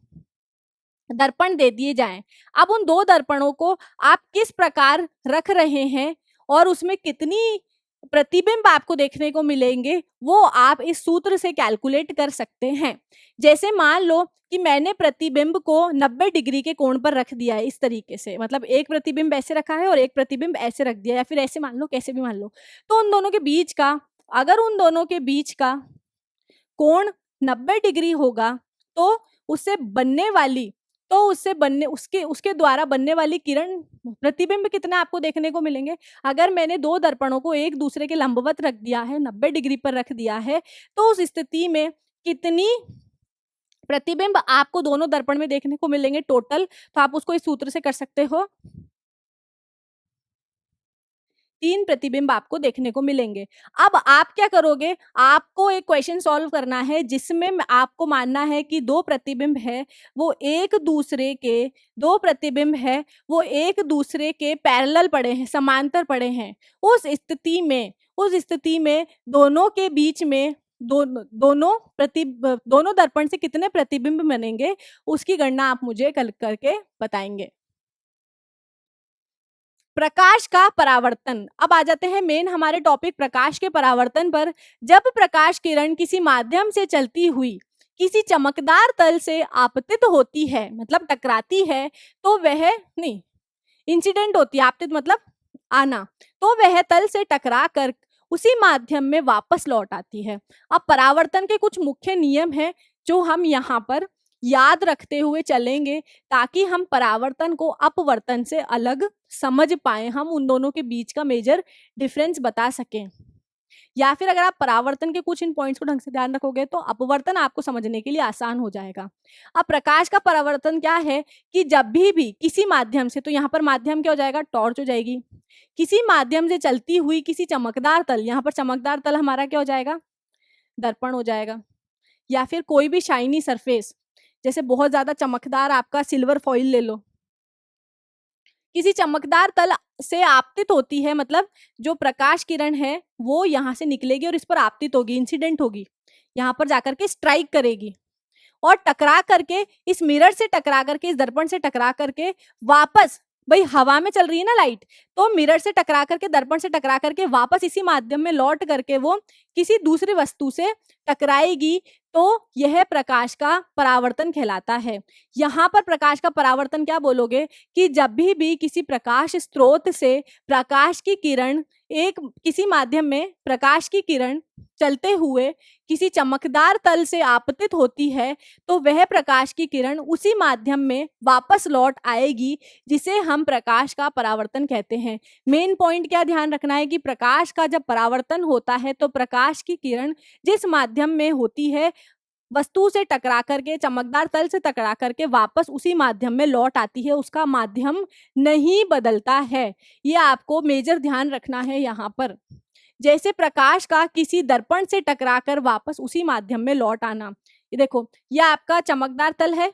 दर्पण दे दिए जाएं, अब उन दो दर्पणों को आप किस प्रकार रख रहे हैं और उसमें कितनी प्रतिबिंब आपको देखने को मिलेंगे वो आप इस सूत्र से कैलकुलेट कर सकते हैं। जैसे मान लो कि मैंने प्रतिबिंब को 90 डिग्री के कोण पर रख दिया है इस तरीके से, मतलब एक प्रतिबिंब ऐसे रखा है और एक प्रतिबिंब ऐसे रख दिया, या फिर ऐसे मान लो, कैसे भी मान लो। तो उन दोनों के बीच का, अगर उन दोनों के बीच का कोण 90 डिग्री होगा तो उससे बनने वाली उसके उसके द्वारा बनने वाली किरण प्रतिबिंब कितने आपको देखने को मिलेंगे। अगर मैंने दो दर्पणों को एक दूसरे के लंबवत रख दिया है, 90 डिग्री पर रख दिया है, तो उस स्थिति में कितनी प्रतिबिंब आपको दोनों दर्पण में देखने को मिलेंगे टोटल, तो आप उसको इस सूत्र से कर सकते हो। 3 प्रतिबिंब आपको देखने को मिलेंगे। अब आप क्या करोगे, आपको एक क्वेश्चन सॉल्व करना है जिसमें आपको मानना है कि दो प्रतिबिंब है वो एक दूसरे के पैरेलल पड़े हैं, समांतर पड़े हैं। उस स्थिति में दोनों के बीच में दोनों दर्पण से कितने प्रतिबिंब बनेंगे उसकी गणना आप मुझे कल करके बताएंगे। प्रकाश का परावर्तन। अब आ जाते हैं मेन हमारे टॉपिक प्रकाश के परावर्तन पर। जब प्रकाश किरण किसी माध्यम से चलती हुई किसी चमकदार तल से आपतित होती है, मतलब टकराती है, तो वह नहीं इंसिडेंट होती है, आपतित मतलब आना, तो वह तल से टकरा कर उसी माध्यम में वापस लौट आती है। अब परावर्तन के कुछ मुख्य नियम हैं जो हम यहाँ पर याद रखते हुए चलेंगे ताकि हम परावर्तन को अपवर्तन से अलग समझ पाए, हम उन दोनों के बीच का मेजर डिफरेंस बता सकें। या फिर अगर आप परावर्तन के कुछ इन पॉइंट्स को ढंग से ध्यान रखोगे तो अपवर्तन आपको समझने के लिए आसान हो जाएगा। अब प्रकाश का परावर्तन क्या है कि जब भी किसी माध्यम से, तो यहाँ पर माध्यम क्या हो जाएगा, टॉर्च हो जाएगी, किसी माध्यम से चलती हुई किसी चमकदार तल, यहाँ पर चमकदार तल हमारा क्या हो जाएगा, दर्पण हो जाएगा, या फिर कोई भी शाइनी सरफेस, जैसे बहुत ज्यादा चमकदार आपका सिल्वर फॉइल ले लो, किसी चमकदार तल से आपतित होती है, मतलब जो प्रकाश किरण है वो यहाँ से निकलेगी और इस पर आपतित होगी, इंसिडेंट होगी, यहाँ पर जाकर के स्ट्राइक करेगी और टकरा करके इस मिरर से टकरा करके, इस दर्पण से टकरा करके वापस, भाई हवा में चल रही है ना लाइट, तो मिरर से टकरा करके, दर्पण से टकरा करके वापस इसी माध्यम में लौट करके वो किसी दूसरी वस्तु से टकराएगी, तो यह प्रकाश का परावर्तन कहलाता है। यहाँ पर प्रकाश का परावर्तन क्या बोलोगे कि जब भी किसी प्रकाश स्रोत से प्रकाश की किरण, एक किसी माध्यम में प्रकाश की किरण चलते हुए किसी चमकदार तल से आपतित होती है, तो वह प्रकाश की किरण उसी माध्यम में वापस लौट आएगी, जिसे हम प्रकाश का परावर्तन कहते हैं। मेन पॉइंट क्या ध्यान रखना है कि प्रकाश का जब परावर्तन होता है तो प्रकाश की किरण जिस माध्यम में होती है, वस्तु से टकरा करके, चमकदार तल से टकरा करके वापस उसी माध्यम में लौट आती है, उसका माध्यम नहीं बदलता है। ये आपको मेजर ध्यान रखना है यहाँ पर। जैसे प्रकाश का किसी दर्पण से टकराकर वापस उसी माध्यम में लौट आना, ये देखो, ये आपका चमकदार तल है,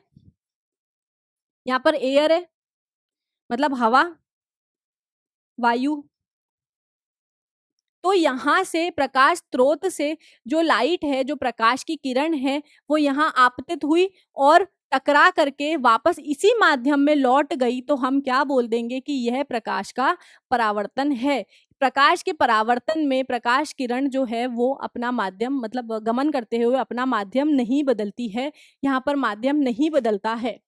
यहाँ पर एयर है, मतलब हवा, वायु, तो यहाँ से प्रकाश स्रोत से जो लाइट है, जो प्रकाश की किरण है, वो यहाँ आपतित हुई और टकरा करके वापस इसी माध्यम में लौट गई, तो हम क्या बोल देंगे कि यह प्रकाश का परावर्तन है। प्रकाश के परावर्तन में प्रकाश किरण जो है वो अपना माध्यम, मतलब गमन करते हुए अपना माध्यम नहीं बदलती है, यहाँ पर माध्यम नहीं बदलता है।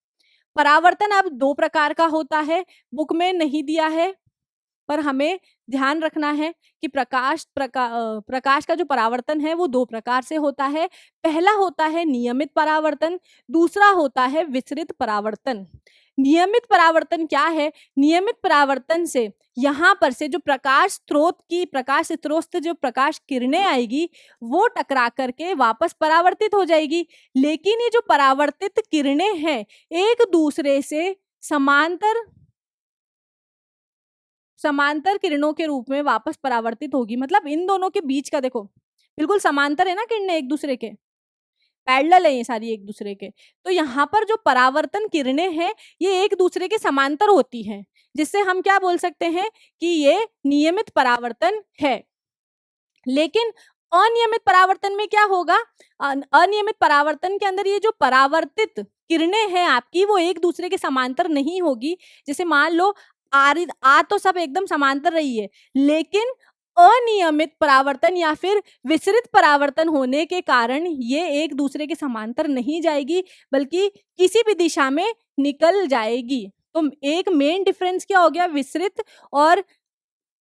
परावर्तन अब दो प्रकार का होता है, बुक में नहीं दिया है, पर हमें ध्यान रखना है कि प्रकाश का जो परावर्तन है वो दो प्रकार से होता है। पहला होता है नियमित परावर्तन, दूसरा होता है विसरित परावर्तन। नियमित परावर्तन क्या है? नियमित परावर्तन से यहाँ पर से जो प्रकाश स्रोत से जो प्रकाश किरणें आएगी वो टकरा करके वापस परावर्तित हो जाएगी, लेकिन ये जो परावर्तित किरणें हैं एक दूसरे से समांतर किरणों के रूप में वापस परावर्तित होगी। मतलब इन दोनों के बीच का देखो, बिल्कुल समांतर है ना किरणें, एक दूसरे के पैरेलल है ये सारी एक दूसरे के। तो यहाँ पर जो परावर्तन किरणें हैं ये एक दूसरे के समांतर होती हैं, जिससे हम क्या बोल सकते हैं कि ये नियमित परावर्तन है। लेकिन अनियमित परावर्तन में क्या होगा? अनियमित परावर्तन के अंदर ये जो परावर्तित किरणें हैं आपकी वो एक दूसरे के समांतर नहीं होगी। जैसे मान लो आ तो सब एकदम समांतर रही है, लेकिन अनियमित परावर्तन या फिर विसरित परावर्तन होने के कारण ये एक दूसरे के समांतर नहीं जाएगी, बल्कि किसी भी दिशा में निकल जाएगी। तो एक मेन डिफरेंस क्या हो गया विसरित और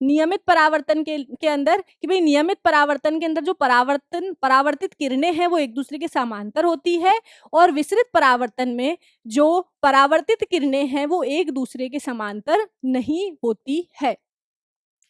नियमित परावर्तन के अंदर, कि भाई नियमित परावर्तन के अंदर जो परावर्तित किरणें हैं वो एक दूसरे के समांतर होती है, और विसरित परावर्तन में जो परावर्तित किरणें हैं वो एक दूसरे के समांतर नहीं होती है।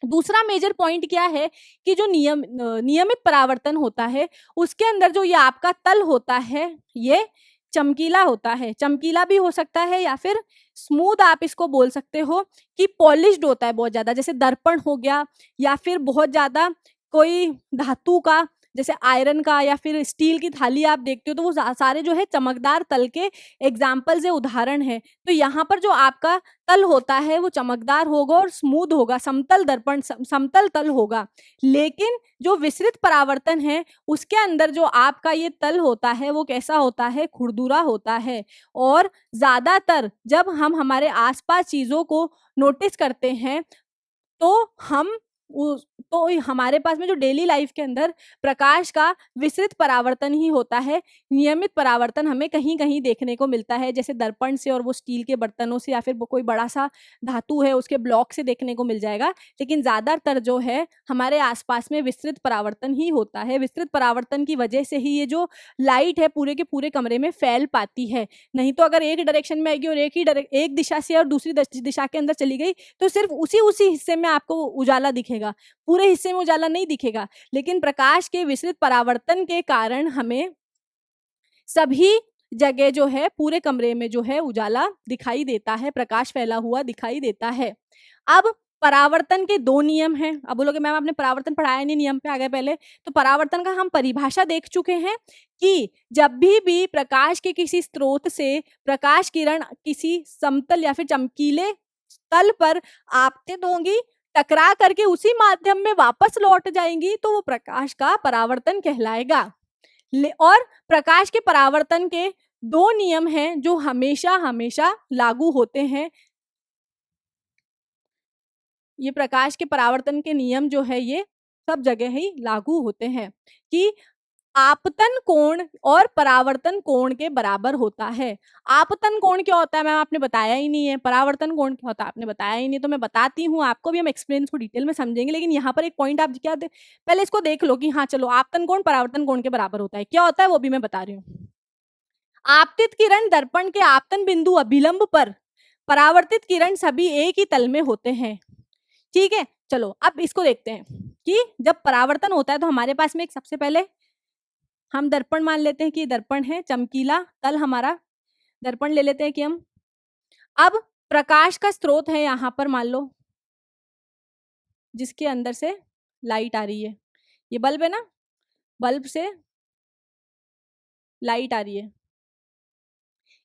दूसरा मेजर पॉइंट क्या है कि जो नियमित परावर्तन होता है उसके अंदर जो ये आपका तल होता है ये चमकीला होता है। चमकीला भी हो सकता है या फिर स्मूथ आप इसको बोल सकते हो कि पॉलिश्ड होता है बहुत ज्यादा, जैसे दर्पण हो गया, या फिर बहुत ज्यादा कोई धातु का जैसे आयरन का या फिर स्टील की थाली आप देखते हो तो वो सारे जो है चमकदार तल के एग्जाम्पल्स है, उदाहरण है। तो यहाँ पर जो आपका तल होता है वो चमकदार होगा और स्मूथ होगा, समतल तल होगा। लेकिन जो विसरित परावर्तन है उसके अंदर जो आपका ये तल होता है वो कैसा होता है? खुरदुरा होता है। और ज्यादातर जब हम हमारे आसपास चीजों को नोटिस करते हैं तो हमारे पास में जो डेली लाइफ के अंदर प्रकाश का विसरित परावर्तन ही होता है। नियमित परावर्तन हमें कहीं कहीं देखने को मिलता है, जैसे दर्पण से और वो स्टील के बर्तनों से या फिर कोई बड़ा सा धातु है उसके ब्लॉक से देखने को मिल जाएगा। लेकिन ज्यादातर जो है हमारे आसपास में विसरित परावर्तन ही होता है। विसरित परावर्तन की वजह से ही ये जो लाइट है पूरे के पूरे कमरे में फैल पाती है। नहीं तो अगर एक डायरेक्शन में आएगी और एक दिशा से और दूसरी दिशा के अंदर चली गई तो सिर्फ उसी हिस्से में आपको उजाला दिखेगा, दिखेगा, पूरे हिस्से में उजाला नहीं दिखेगा, लेकिन प्रकाश के विस्तृत परावर्तन के कारण हमें सभी जगह जो है पूरे कमरे में जो है उजाला दिखाई देता है, प्रकाश फैला हुआ दिखाई देता है। अब परावर्तन के दो नियम हैं। अब बोलोगे मैम आपने परावर्तन पढ़ाया नहीं, नियम पे आ गए पहले। तो परावर्तन का हम परिभाषा देख चुके हैं कि जब भी प्रकाश के किसी स्रोत से प्रकाश किरण किसी समतल या फिर चमकीले तल पर आपतित होंगी, टकरा करके उसी माध्यम में वापस लौट जाएंगी, तो वो प्रकाश का परावर्तन कहलाएगा। और प्रकाश के परावर्तन के दो नियम हैं जो हमेशा हमेशा लागू होते हैं। ये प्रकाश के परावर्तन के नियम जो है ये सब जगह ही लागू होते हैं कि आपतन कोण और परावर्तन कोण के बराबर होता है। आपतन कोण क्या होता है मैम आपने बताया ही नहीं है, परावर्तन कोण क्या होता है आपने बताया ही नहीं, तो मैं बताती हूँ आपको, भी हम एक्सप्लेन इसको डिटेल में समझेंगे। लेकिन यहाँ पर एक पॉइंट आप क्या पहले इसको देख लो कि हाँ चलो आपतन कोण परावर्तन कोण के बराबर होता है, क्या होता है वो भी मैं बता रही हूँ। आपतित किरण दर्पण के आपतन बिंदु अभिलंब पर, परावर्तित किरण सभी एक ही तल में होते हैं। ठीक है, चलो अब इसको देखते हैं कि जब परावर्तन होता है तो हमारे पास में एक सबसे पहले हम दर्पण मान लेते हैं कि दर्पण है, चमकीला तल हमारा दर्पण ले लेते हैं कि हम। अब प्रकाश का स्रोत है यहाँ पर मान लो, जिसके अंदर से लाइट आ रही है, ये बल्ब है ना, बल्ब से लाइट आ रही है,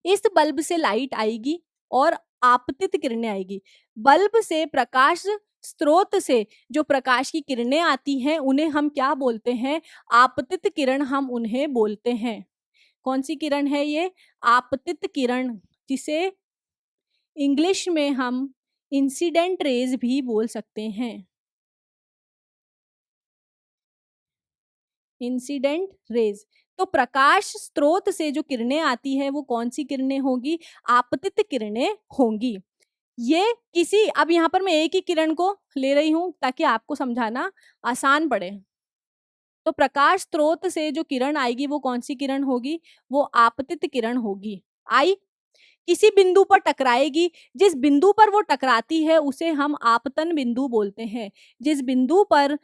इस बल्ब से लाइट आएगी और आपतित किरणें आएगी। बल्ब से प्रकाश स्रोत से जो प्रकाश की किरणें आती हैं उन्हें हम क्या बोलते हैं, आपतित किरण हम उन्हें बोलते हैं। कौन सी किरण है ये, आपतित किरण, जिसे इंग्लिश में हम इंसिडेंट रेज भी बोल सकते हैं। Incident raise. तो प्रकाश स्रोत से जो किरणें आती है वो कौन सी किरणें होगी, आपतित किरणें होंगी। ये किसी, अब यहाँ पर मैं एक ही किरण को ले रही हूं ताकि आपको समझाना आसान पड़े। तो प्रकाश स्रोत से जो किरण आएगी वो कौन सी किरण होगी, वो आपतित किरण होगी। आई, किसी बिंदु पर टकराएगी, जिस बिंदु पर वो टकराती है उसे हम आपतन बिंदु बोलते हैं। जिस बिंदु पर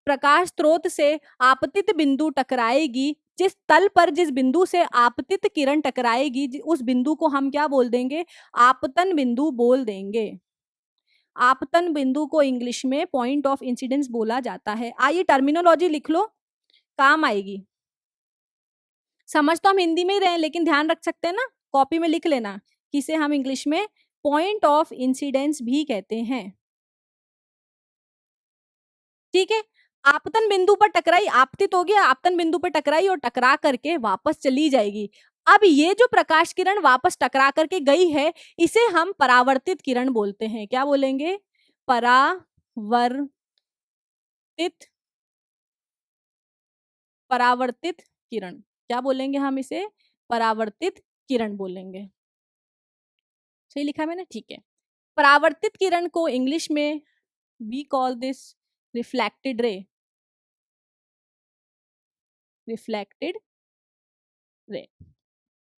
प्रकाश स्रोत से आपतित बिंदु टकराएगी, जिस तल पर जिस बिंदु से आपतित किरण टकराएगी उस बिंदु को हम क्या बोल देंगे, आपतन बिंदु बोल देंगे। आपतन बिंदु को इंग्लिश में पॉइंट ऑफ इंसिडेंस बोला जाता है। आइए टर्मिनोलॉजी लिख लो, काम आएगी। समझ तो हम हिंदी में ही रहे लेकिन ध्यान रख सकते हैं ना, कॉपी में लिख लेना, किसे हम इंग्लिश में पॉइंट ऑफ इंसिडेंस भी कहते हैं। ठीक है, आपतन बिंदु पर टकराई, आपतित हो गया, आपतन बिंदु पर टकराई और टकरा करके वापस चली जाएगी। अब ये जो प्रकाश किरण वापस टकरा करके गई है इसे हम परावर्तित किरण बोलते हैं। क्या बोलेंगे, परावर्तित, परावर्तित किरण, क्या बोलेंगे हम इसे, परावर्तित किरण बोलेंगे। सही लिखा मैंने, ठीक है। परावर्तित किरण को इंग्लिश में we call this reflected ray, reflected ray.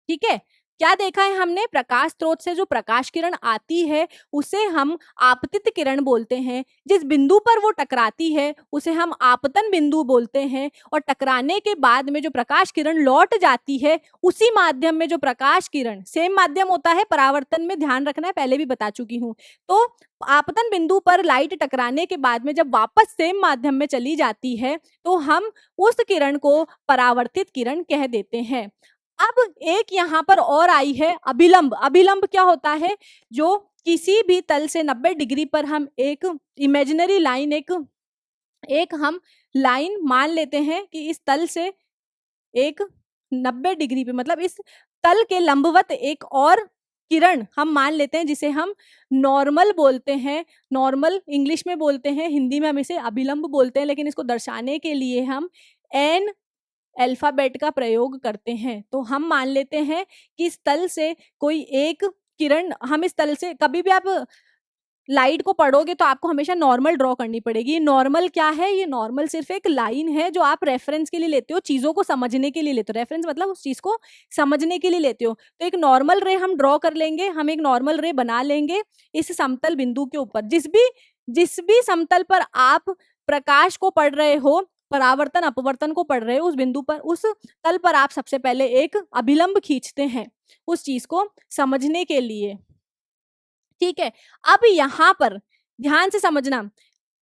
ठीक है, क्या देखा है हमने, प्रकाश स्रोत से जो प्रकाश किरण आती है उसे हम आपतित किरण बोलते हैं, जिस बिंदु पर वो टकराती है उसे हम आपतन बिंदु बोलते हैं, और टकराने के बाद में जो प्रकाश किरण लौट जाती है उसी माध्यम में जो प्रकाश किरण, सेम माध्यम होता है परावर्तन में, ध्यान रखना है, पहले भी बता चुकी हूं। तो आपतन बिंदु पर लाइट टकराने के बाद में जब वापस सेम माध्यम में चली जाती है तो हम उस किरण को परावर्तित किरण कह देते हैं। अब एक यहाँ पर और आई है अभिलंब। अभिलंब क्या होता है, जो किसी भी तल से 90 डिग्री पर हम एक इमेजिनरी लाइन, एक हम लाइन मान लेते हैं कि इस तल से एक 90 डिग्री पे, मतलब इस तल के लंबवत एक और किरण हम मान लेते हैं जिसे हम नॉर्मल बोलते हैं। नॉर्मल इंग्लिश में बोलते हैं, हिंदी में हम इसे अभिलंब बोलते हैं, लेकिन इसको दर्शाने के लिए हम एन अल्फाबेट का प्रयोग करते हैं। तो हम मान लेते हैं कि इस तल से कोई एक किरण, हम इस तल से, कभी भी आप लाइट को पढ़ोगे तो आपको हमेशा नॉर्मल ड्रॉ करनी पड़ेगी। नॉर्मल क्या है, ये नॉर्मल सिर्फ एक लाइन है जो आप रेफरेंस के लिए लेते हो, चीजों को समझने के लिए लेते हो। रेफरेंस मतलब उस चीज को समझने के लिए लेते हो। तो एक नॉर्मल रे हम ड्रॉ कर लेंगे, हम एक नॉर्मल रे बना लेंगे इस समतल बिंदु के ऊपर। जिस भी जिस भी समतल पर आप प्रकाश को पढ़ रहे हो, परावर्तन अपवर्तन को पढ़ रहे हो, उस बिंदु पर, उस तल पर आप सबसे पहले एक अभिलंब खींचते हैं उस चीज को समझने के लिए। ठीक है, अब यहां पर ध्यान से समझना,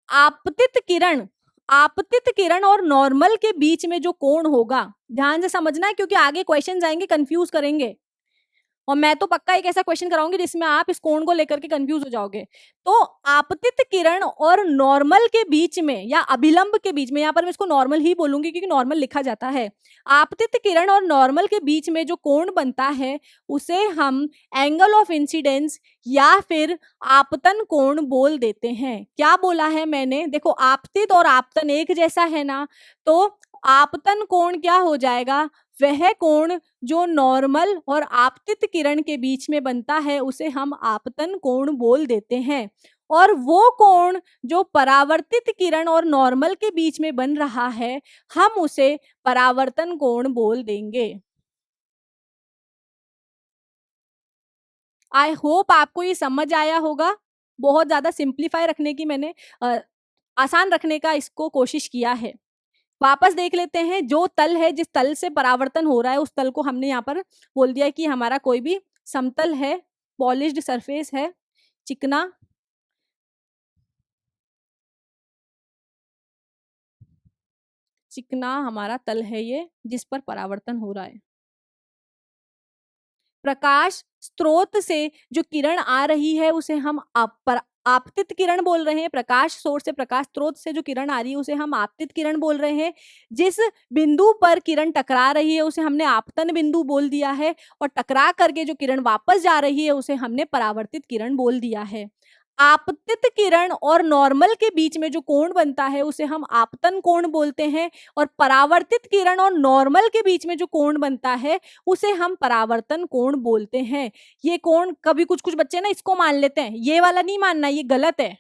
आपतित किरण, आपतित किरण और नॉर्मल के बीच में जो कोण होगा, ध्यान से समझना है क्योंकि आगे क्वेश्चन आएंगे कंफ्यूज करेंगे, और मैं तो पक्का एक ऐसा क्वेश्चन कराऊंगी जिसमें आप इस कोण को लेकर के कंफ्यूज हो जाओगे। तो आपतित किरण और नॉर्मल के बीच में या अभिलंब के बीच में, यहां पर मैं इसको नॉर्मल ही बोलूंगी क्योंकि नॉर्मल लिखा जाता है, आपतित किरण और नॉर्मल के बीच में जो कोण बनता है उसे हम एंगल ऑफ इंसिडेंस या फिर आपतन कोण बोल देते हैं। क्या बोला है मैंने, देखो आपतित और आपतन एक जैसा है ना, तो आपतन कोण क्या हो जाएगा, वह कोण जो नॉर्मल और आपतित किरण के बीच में बनता है उसे हम आपतन कोण बोल देते हैं, और वो कोण जो परावर्तित किरण और नॉर्मल के बीच में बन रहा है हम उसे परावर्तन कोण बोल देंगे। आई होप आपको ये समझ आया होगा। बहुत ज्यादा सिंप्लीफाई रखने की मैंने आसान रखने का इसको कोशिश किया है। वापस देख लेते हैं, जो तल है, जिस तल से परावर्तन हो रहा है उस तल को हमने यहाँ पर बोल दिया कि हमारा कोई भी समतल है, पॉलिश्ड सरफेस है, चिकना, चिकना हमारा तल है ये जिस पर परावर्तन हो रहा है। प्रकाश स्रोत से जो किरण आ रही है उसे हम आपतित किरण बोल रहे हैं। प्रकाश सोर्स से, प्रकाश स्रोत से जो किरण आ रही है उसे हम आपतित किरण बोल रहे हैं। जिस बिंदु पर किरण टकरा रही है उसे हमने आपतन बिंदु बोल दिया है, और टकरा करके जो किरण वापस जा रही है उसे हमने परावर्तित किरण बोल दिया है। आपतित किरण और नॉर्मल के बीच में जो कोण बनता है उसे हम आपतन कोण बोलते हैं, और परावर्तित किरण और नॉर्मल के बीच में जो कोण बनता है उसे हम परावर्तन कोण बोलते हैं। ये कोण कभी कुछ कुछ बच्चे ना इसको मान लेते हैं, ये वाला नहीं मानना, ये गलत है।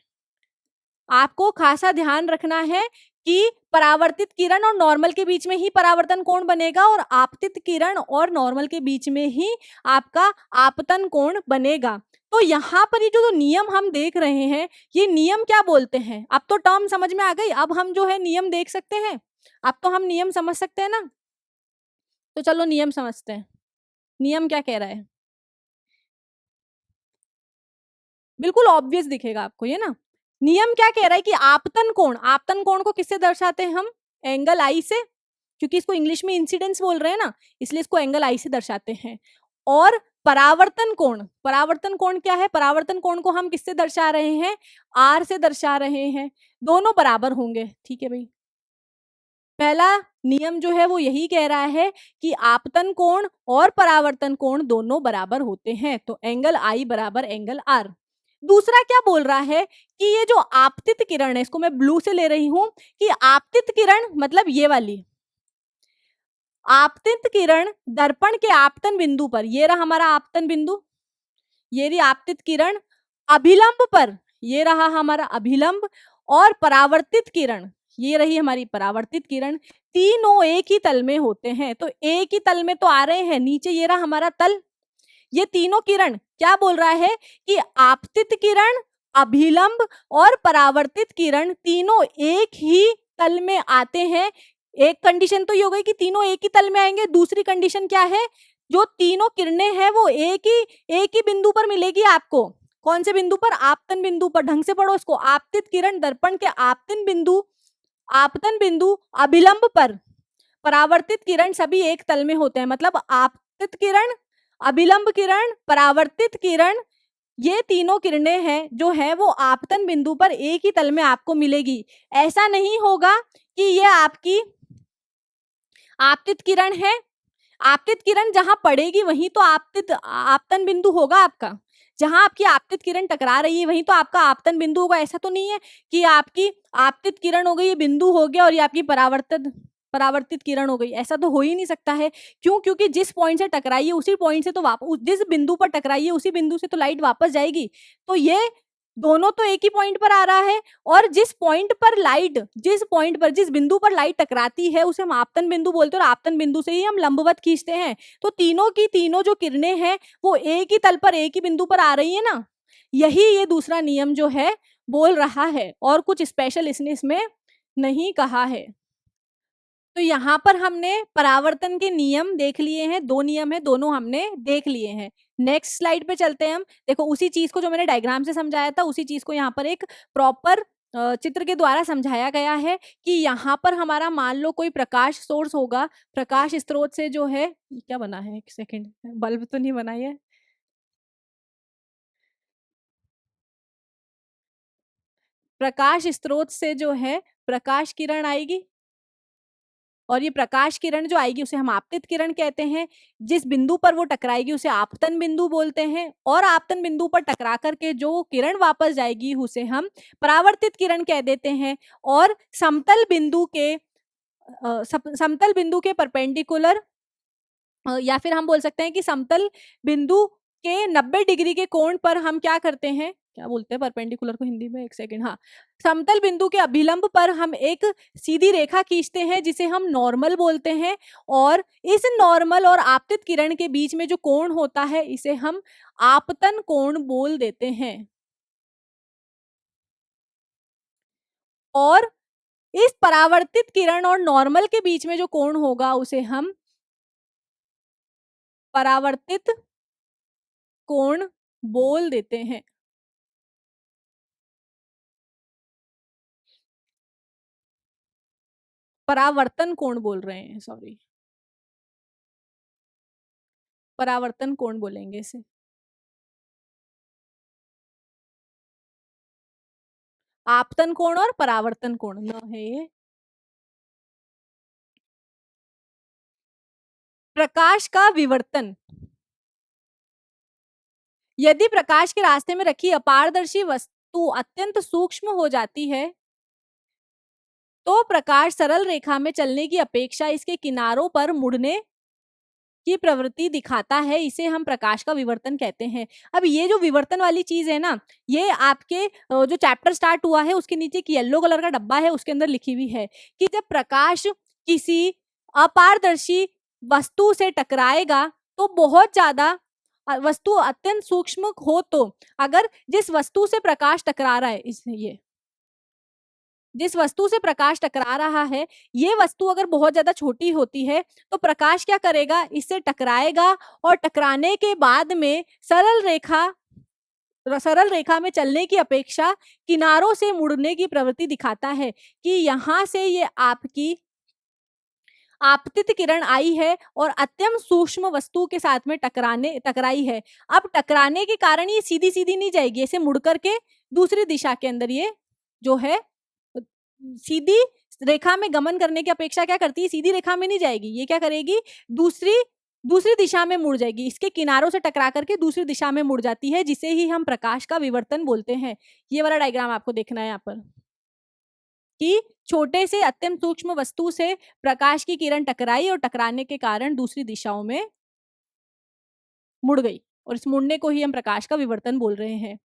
आपको खासा ध्यान रखना है कि परावर्तित किरण और नॉर्मल के बीच में ही परावर्तन कोण बनेगा, और आपतित किरण और नॉर्मल के बीच में ही आपका आपतन कोण बनेगा। तो यहाँ पर ये जो नियम हम देख रहे हैं, ये नियम क्या बोलते हैं, अब तो टर्म समझ में आ गई। अब हम जो है नियम देख सकते हैं, अब तो हम नियम समझ सकते हैं ना। तो चलो नियम समझते हैं, नियम क्या कह रहा है। बिल्कुल ऑब्वियस दिखेगा आपको ये ना। नियम क्या कह रहा है कि आपतन कोण, आपतन कोण को किससे दर्शाते हैं हम, एंगल आई से, क्योंकि इसको इंग्लिश में इंसिडेंस बोल रहे हैं ना, इसलिए इसको एंगल आई से दर्शाते हैं। और परावर्तन कोण, परावर्तन कोण क्या है, परावर्तन कोण को हम किससे दर्शा रहे हैं, आर से दर्शा रहे हैं। दोनों बराबर होंगे, ठीक है भाई। पहला नियम जो है वो यही कह रहा है कि आपतन कोण और परावर्तन कोण दोनों बराबर होते हैं, तो एंगल आई बराबर एंगल आर। दूसरा क्या बोल रहा है कि ये जो आपतित किरण है, इसको मैं ब्लू से ले रही हूं, कि आपतित किरण मतलब ये वाली आपतित किरण दर्पण के आपतन बिंदु पर, ये रहा हमारा आपतन बिंदु, ये रही आपतित किरण, अभिलंब पर ये रहा हमारा अभिलंब, और परावर्तित किरण ये रही हमारी परावर्तित किरण, तीनों एक ही तल में होते हैं। तो एक ही तल में तो आ रहे हैं, नीचे ये रहा हमारा तल, ये तीनों किरण क्या बोल रहा है कि आपतित किरण, अभिलंब और परावर्तित किरण तीनों एक ही तल में आते हैं। एक कंडीशन तो ये हो गई कि तीनों एक ही तल में आएंगे, दूसरी कंडीशन क्या है, जो तीनों किरणें हैं वो एक ही बिंदु पर मिलेगी आपको। कौन से बिंदु पर, आपतन बिंदु पर। ढंग से पढ़ो इसको, आपतित किरण दर्पण के आपतन बिंदु, आपतन बिंदु अभिलंब पर, परावर्तित किरण सभी एक तल में होते हैं। मतलब आपतित किरण, अभिलंब किरण, परावर्तित किरण, ये तीनों किरणें हैं जो है वो आपतन बिंदु पर एक ही तल में आपको मिलेगी। ऐसा नहीं होगा कि ये आपकी आपतित किरण है, आपतित किरण जहां पड़ेगी वहीं तो आपतित आपतन बिंदु होगा आपका, जहां आपकी आपतित किरण टकरा रही है वहीं तो आपका आपतन बिंदु होगा। ऐसा तो नहीं है कि आपकी आपतित किरण हो गई, ये बिंदु हो गया, और ये आपकी परावर्तित किरण हो गई, ऐसा तो हो ही नहीं सकता है। क्यों, क्योंकि जिस पॉइंट से टकराई है उसी पॉइंट से तो वापस, जिस बिंदु पर टकराई है उसी बिंदु से तो लाइट वापस जाएगी। तो ये दोनों तो एक ही पॉइंट पर आ रहा है, और जिस पॉइंट पर लाइट, जिस पॉइंट पर, जिस बिंदु पर लाइट टकराती है उसे हम आपतन बिंदु बोलते हैं, और आपतन बिंदु से ही हम लंबवत खींचते हैं। तो तीनों की तीनों जो किरणें हैं वो एक ही तल पर, एक ही बिंदु पर आ रही है ना। यही ये दूसरा नियम जो है बोल रहा है और कुछ स्पेशल इसने इसमें नहीं कहा है। तो यहाँ पर हमने परावर्तन के नियम देख लिए हैं, 2 नियम है, दोनों हमने देख लिए हैं। नेक्स्ट स्लाइड पे चलते हैं हम। देखो उसी चीज को जो मैंने डायग्राम से समझाया था उसी चीज को यहाँ पर एक प्रॉपर चित्र के द्वारा समझाया गया है कि यहाँ पर हमारा मान लो कोई प्रकाश सोर्स होगा, प्रकाश स्रोत से जो है, क्या बना है, एक सेकेंड, बल्ब तो नहीं बना है, प्रकाश स्रोत से जो है प्रकाश किरण आएगी और ये प्रकाश किरण जो आएगी उसे हम आपतित किरण कहते हैं। जिस बिंदु पर वो टकराएगी उसे आपतन बिंदु बोलते हैं और आपतन बिंदु पर टकरा करके जो किरण वापस जाएगी उसे हम परावर्तित किरण कह देते हैं। और समतल बिंदु के समतल बिंदु के परपेंडिकुलर या फिर हम बोल सकते हैं कि समतल बिंदु के 90 डिग्री के कोण पर हम क्या करते हैं, क्या बोलते हैं परपेंडिकुलर को हिंदी में, एक सेकेंड, हाँ, समतल बिंदु के अभिलंब पर हम एक सीधी रेखा खींचते हैं जिसे हम नॉर्मल बोलते हैं। और इस नॉर्मल और आपतित किरण के बीच में जो कोण होता है इसे हम आपतन कोण बोल देते हैं। और इस परावर्तित किरण और नॉर्मल के बीच में जो कोण होगा उसे हम परावर्तित कोण बोल देते हैं। परावर्तन कोण बोल रहे हैं, सॉरी, परावर्तन कोण बोलेंगे इसे। आपतन कोण और परावर्तन कोण न है ये। प्रकाश का विवर्तन, यदि प्रकाश के रास्ते में रखी अपारदर्शी वस्तु अत्यंत सूक्ष्म हो जाती है तो प्रकाश सरल रेखा में चलने की अपेक्षा इसके किनारों पर मुड़ने की प्रवृत्ति दिखाता है, इसे हम प्रकाश का विवर्तन कहते हैं। अब ये जो विवर्तन वाली चीज है ना, ये आपके जो चैप्टर स्टार्ट हुआ है उसके नीचे एक येलो कलर का डब्बा है, उसके अंदर लिखी हुई है कि जब प्रकाश किसी अपारदर्शी वस्तु से टकराएगा तो बहुत ज्यादा वस्तु अत्यंत सूक्ष्म हो, तो अगर जिस वस्तु से प्रकाश टकरा रहा है, ये जिस वस्तु से प्रकाश टकरा रहा है, ये वस्तु अगर बहुत ज्यादा छोटी होती है तो प्रकाश क्या करेगा, इससे टकराएगा और टकराने के बाद में सरल रेखा में चलने की अपेक्षा किनारों से मुड़ने की प्रवृत्ति दिखाता है कि यहां से ये आपकी आपतित किरण आई है और अत्यंत सूक्ष्म वस्तु के साथ में टकराई है। अब टकराने के कारण ये सीधी सीधी नहीं जाएगी, ऐसे मुड़ करके दूसरी दिशा के अंदर ये जो है सीधी रेखा में गमन करने की अपेक्षा क्या करती है, सीधी रेखा में नहीं जाएगी, ये क्या करेगी, दूसरी दूसरी दिशा में मुड़ जाएगी, इसके किनारों से टकरा करके दूसरी दिशा में मुड़ जाती है, जिसे ही हम प्रकाश का विवर्तन बोलते हैं। ये वाला डायग्राम आपको देखना है यहाँ पर कि छोटे से अत्यंत सूक्ष्म वस्तु से प्रकाश की किरण टकराई और टकराने के कारण दूसरी दिशाओं में मुड़ गई, और इस मुड़ने को ही हम प्रकाश का विवर्तन बोल रहे हैं।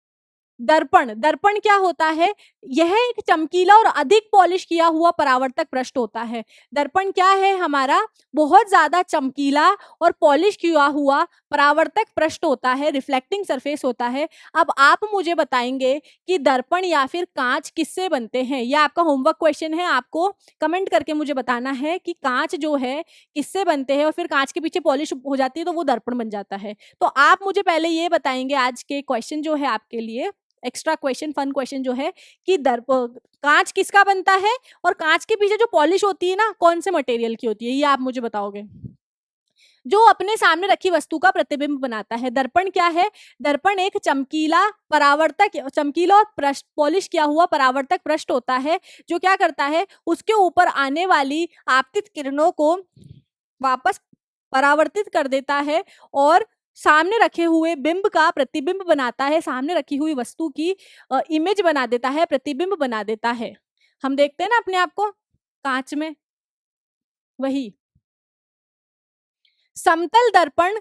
दर्पण, दर्पण क्या होता है, यह एक चमकीला और अधिक पॉलिश किया हुआ परावर्तक पृष्ठ होता है। दर्पण क्या है, हमारा बहुत ज्यादा चमकीला और पॉलिश किया हुआ परावर्तक पृष्ठ होता है, रिफ्लेक्टिंग सरफेस होता है। अब आप मुझे बताएंगे कि दर्पण या फिर कांच किससे बनते हैं, यह आपका होमवर्क क्वेश्चन है, आपको कमेंट करके मुझे बताना है कि कांच जो है किससे बनते हैं और फिर कांच के पीछे पॉलिश हो जाती है तो वो दर्पण बन जाता है। तो आप मुझे पहले ये बताएंगे, आज के क्वेश्चन जो है आपके लिए एक्स्ट्रा क्वेश्चन, फन क्वेश्चन जो है कि कांच किसका बनता है और कांच के पीछे जो पॉलिश होती है ना, कौन से मटेरियल की होती है, ये आप मुझे बताओगे। जो अपने सामने रखी वस्तु का प्रतिबिंब बनाता है। दर्पण क्या है, दर्पण एक चमकीला और पॉलिश किया हुआ परावर्तक पृष्ठ होता है, जो क्या करता है, उसके ऊपर आने वाली आपतित किरणों को वापस परावर्तित कर देता है और सामने रखे हुए बिंब का प्रतिबिंब बनाता है, सामने रखी हुई वस्तु की इमेज बना देता है, प्रतिबिंब बना देता है। हम देखते हैं ना अपने आप को कांच में, वही समतल दर्पण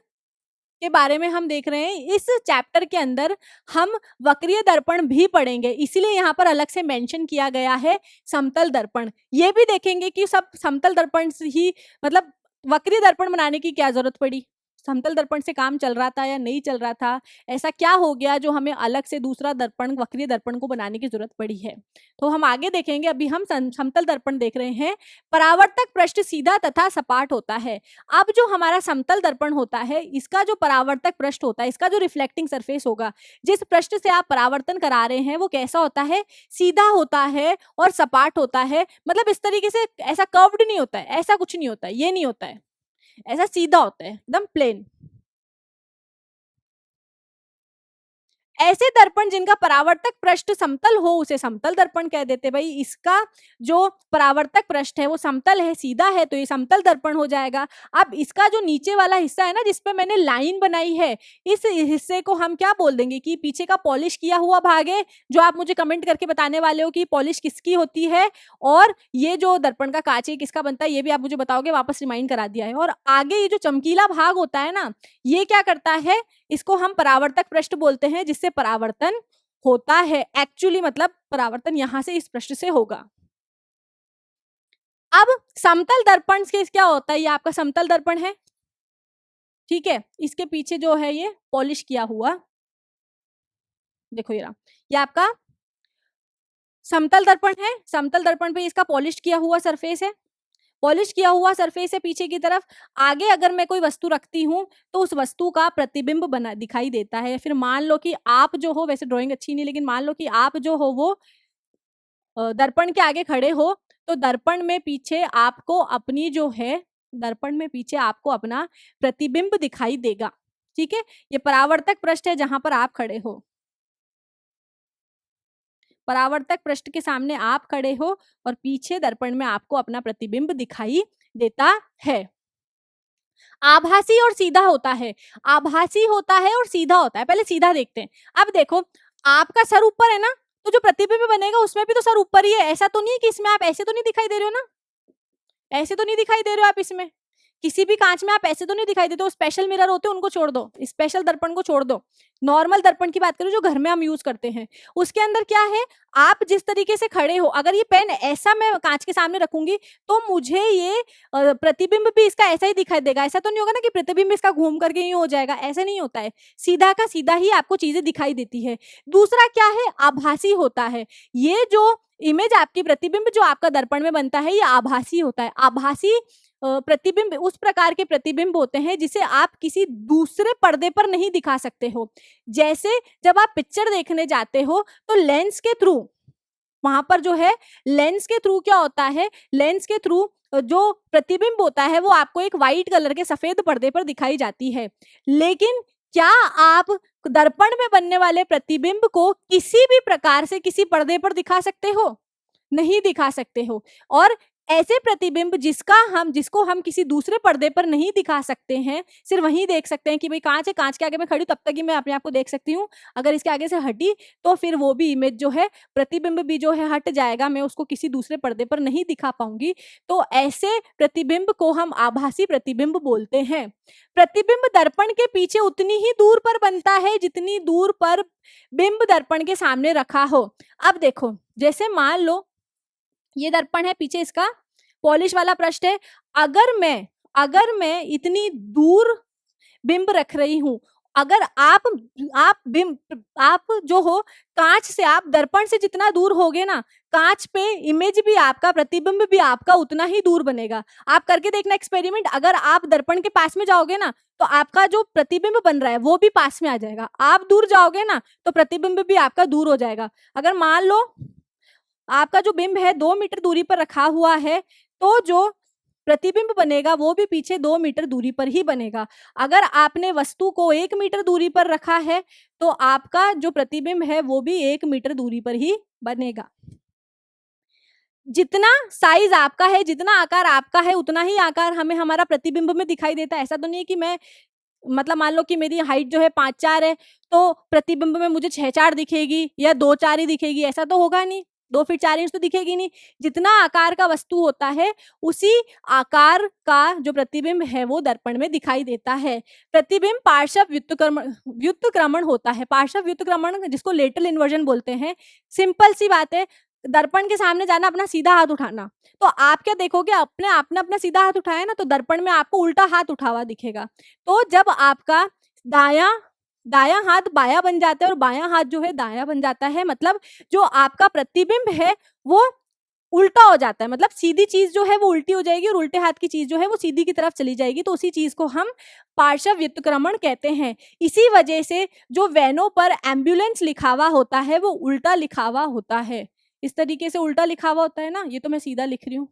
के बारे में हम देख रहे हैं। इस चैप्टर के अंदर हम वक्रीय दर्पण भी पढ़ेंगे, इसीलिए यहाँ पर अलग से मेंशन किया गया है समतल दर्पण। ये भी देखेंगे कि सब समतल दर्पण ही, मतलब वक्रीय दर्पण बनाने की क्या जरूरत पड़ी, समतल दर्पण से काम चल रहा था या नहीं चल रहा था, ऐसा क्या हो गया जो हमें अलग से दूसरा दर्पण, वक्रीय दर्पण को बनाने की जरूरत पड़ी है। तो हम आगे देखेंगे। अभी हम समतल दर्पण देख रहे हैं। परावर्तक पृष्ठ सीधा तथा सपाट होता है। अब जो हमारा समतल दर्पण होता है, इसका जो परावर्तक पृष्ठ होता है, इसका जो रिफ्लेक्टिंग सरफेस होगा, जिस पृष्ठ से आप परावर्तन करा रहे हैं, वो कैसा होता है? सीधा होता है और सपाट होता है। मतलब इस तरीके से ऐसा कर्व्ड नहीं होता है, ऐसा कुछ नहीं होता है, ये नहीं होता है, ऐसा सीधा होता है, एकदम प्लेन। ऐसे दर्पण जिनका परावर्तक पृष्ठ समतल हो, उसे समतल दर्पण कह देते। भाई इसका जो परावर्तक पृष्ठ है वो समतल है, सीधा है, तो ये समतल दर्पण हो जाएगा। अब इसका जो नीचे वाला हिस्सा है ना, जिसपे मैंने लाइन बनाई है, इस हिस्से को हम क्या बोल देंगे कि पीछे का पॉलिश किया हुआ भाग है, जो आप मुझे कमेंट करके बताने वाले हो कि पॉलिश किसकी होती है। और ये जो दर्पण का कांच है किसका बनता है, ये भी आप मुझे बताओगे, वापस रिमाइंड करा दिया है। और आगे ये जो चमकीला भाग होता है ना, ये क्या करता है? इसको हम परावर्तक पृष्ठ बोलते हैं, जिससे परावर्तन होता है। एक्चुअली मतलब परावर्तन यहां से इस पृष्ठ से होगा। अब समतल दर्पण के क्या होता है? ये आपका समतल दर्पण है, ठीक है। इसके पीछे जो है ये पॉलिश किया हुआ, देखो ये रहा, ये आपका समतल दर्पण है। समतल दर्पण पे इसका पॉलिश किया हुआ सरफेस है, पॉलिश किया हुआ सरफेस है पीछे की तरफ। आगे अगर मैं कोई वस्तु रखती हूँ तो उस वस्तु का प्रतिबिंब बना दिखाई देता है। फिर मान लो कि आप जो हो, वैसे ड्राइंग अच्छी नहीं, लेकिन मान लो कि आप जो हो वो दर्पण के आगे खड़े हो, तो दर्पण में पीछे आपको अपनी जो है, दर्पण में पीछे आपको अपना प्रतिबिंब दिखाई देगा, ठीक है। ये परावर्तक पृष्ठ है जहां पर आप खड़े हो, परावर्तक पृष्ठ के सामने आप खड़े हो और पीछे दर्पण में आपको अपना प्रतिबिंब दिखाई देता है। आभासी और सीधा होता है। आभासी होता है और सीधा होता है। पहले सीधा देखते हैं। अब देखो, आपका सर ऊपर है ना, तो जो प्रतिबिंब बनेगा उसमें भी तो सर ऊपर ही है। ऐसा तो नहीं है कि इसमें आप ऐसे तो नहीं दिखाई दे रहे हो ना, ऐसे तो नहीं दिखाई दे रहे हो आप इसमें, किसी भी कांच में आप ऐसे तो नहीं दिखाई देते हो। स्पेशल मिरर होते हैं, उनको छोड़ दो, स्पेशल दर्पण को छोड़ दो, नॉर्मल दर्पण की बात करो जो घर में हम यूज करते हैं। उसके अंदर क्या है, आप जिस तरीके से खड़े हो, अगर ये पेन ऐसा मैं कांच के सामने रखूंगी तो मुझे ये प्रतिबिंब भी इसका ऐसा ही दिखाई देगा। ऐसा तो नहीं होगा ना कि प्रतिबिंब इसका घूम करके ही हो जाएगा, ऐसा नहीं होता है। सीधा का सीधा ही आपको चीजें दिखाई देती है। दूसरा क्या है, आभासी होता है। ये जो इमेज आपकी, प्रतिबिंब जो आपका दर्पण में बनता है, ये आभासी होता है। आभासी प्रतिबिंब उस प्रकार के प्रतिबिंब होते हैं जिसे आप किसी दूसरे पर्दे पर नहीं दिखा सकते हो। जैसे जब आप पिक्चर देखने जाते हो तो लेंस के थ्रू, वहां पर जो है लेंस के थ्रू क्या होता है, लेंस के थ्रू जो प्रतिबिंब होता है वो आपको एक व्हाइट कलर के सफेद पर्दे पर दिखाई जाती है। लेकिन क्या आप दर्पण में बनने वाले प्रतिबिंब को किसी भी प्रकार से किसी पर्दे पर दिखा सकते हो? नहीं दिखा सकते हो। और ऐसे प्रतिबिंब जिसको हम किसी दूसरे पर्दे पर नहीं दिखा सकते हैं, सिर्फ वहीं देख सकते हैं कि भाई कांच है, कांच के आगे मैं खड़ी तब तक ही मैं अपने आप को देख सकती हूँ। अगर इसके आगे से हटी तो फिर वो भी इमेज जो है, प्रतिबिंब भी जो है हट जाएगा, मैं उसको किसी दूसरे पर्दे पर नहीं दिखा पाऊंगी। तो ऐसे प्रतिबिंब को हम आभासी प्रतिबिंब बोलते हैं। प्रतिबिंब दर्पण के पीछे उतनी ही दूर पर बनता है जितनी दूर पर बिंब दर्पण के सामने रखा हो। अब देखो, जैसे मान लो ये दर्पण है, पीछे इसका पॉलिश वाला पृष्ठ है। अगर मैं इतनी दूर बिंब रख रही हूं, अगर आप जो हो कांच से, आप दर्पण से जितना दूर होगे ना, कांच पे इमेज भी आपका, प्रतिबिंब भी आपका उतना ही दूर बनेगा। आप करके देखना एक्सपेरिमेंट। अगर आप दर्पण के पास में जाओगे ना तो आपका जो प्रतिबिंब बन रहा है वो भी पास में आ जाएगा। आप दूर जाओगे ना तो प्रतिबिंब भी आपका दूर हो जाएगा। अगर मान लो आपका जो बिंब है 2 मीटर दूरी पर रखा हुआ है, तो जो प्रतिबिंब बनेगा वो भी पीछे 2 मीटर दूरी पर ही बनेगा। अगर आपने वस्तु को 1 मीटर दूरी पर रखा है तो आपका जो प्रतिबिंब है वो भी 1 मीटर दूरी पर ही बनेगा। जितना साइज आपका है, जितना आकार आपका है, उतना ही आकार हमें हमारा प्रतिबिंब में दिखाई देता है। ऐसा तो नहीं है कि मैं, मतलब मान लो कि मेरी हाइट जो है 5'4" है, तो प्रतिबिंब में मुझे 6'4" दिखेगी या 2'4" ही दिखेगी, ऐसा तो होगा नहीं। 2 फीट 4 इंच तो दिखेगी नहीं। जितना आकार का वस्तु होता है उसी आकार का जो प्रतिबिंब है वो दर्पण में दिखाई देता है। प्रतिबिंब पार्श्व व्युत्क्रमण होता है। पार्श्व व्युत्क्रमण जिसको लेटरल इन्वर्जन बोलते हैं। सिंपल सी बात है, दर्पण के सामने जाना, अपना सीधा हाथ उठाना। तो आप क्या देखोगे, आपने अपना सीधा हाथ उठाया ना, तो दर्पण में आपको उल्टा हाथ उठा हुआ दिखेगा। तो जब आपका दाया दाया हाथ बाया बन जाता है और बाया हाथ जो है दाया बन जाता है, मतलब जो आपका प्रतिबिंब है वो उल्टा हो जाता है, मतलब सीधी चीज जो है वो उल्टी हो जाएगी और उल्टे हाथ की चीज जो है वो सीधी की तरफ चली जाएगी। तो उसी चीज को हम पार्श्व व्युत्क्रमण कहते हैं। इसी वजह से जो वैनों पर एम्बुलेंस लिखा हुआ होता है वो उल्टा लिखा हुआ होता है। इस तरीके से उल्टा लिखा हुआ होता है ना, ये तो मैं सीधा लिख रही हूँ।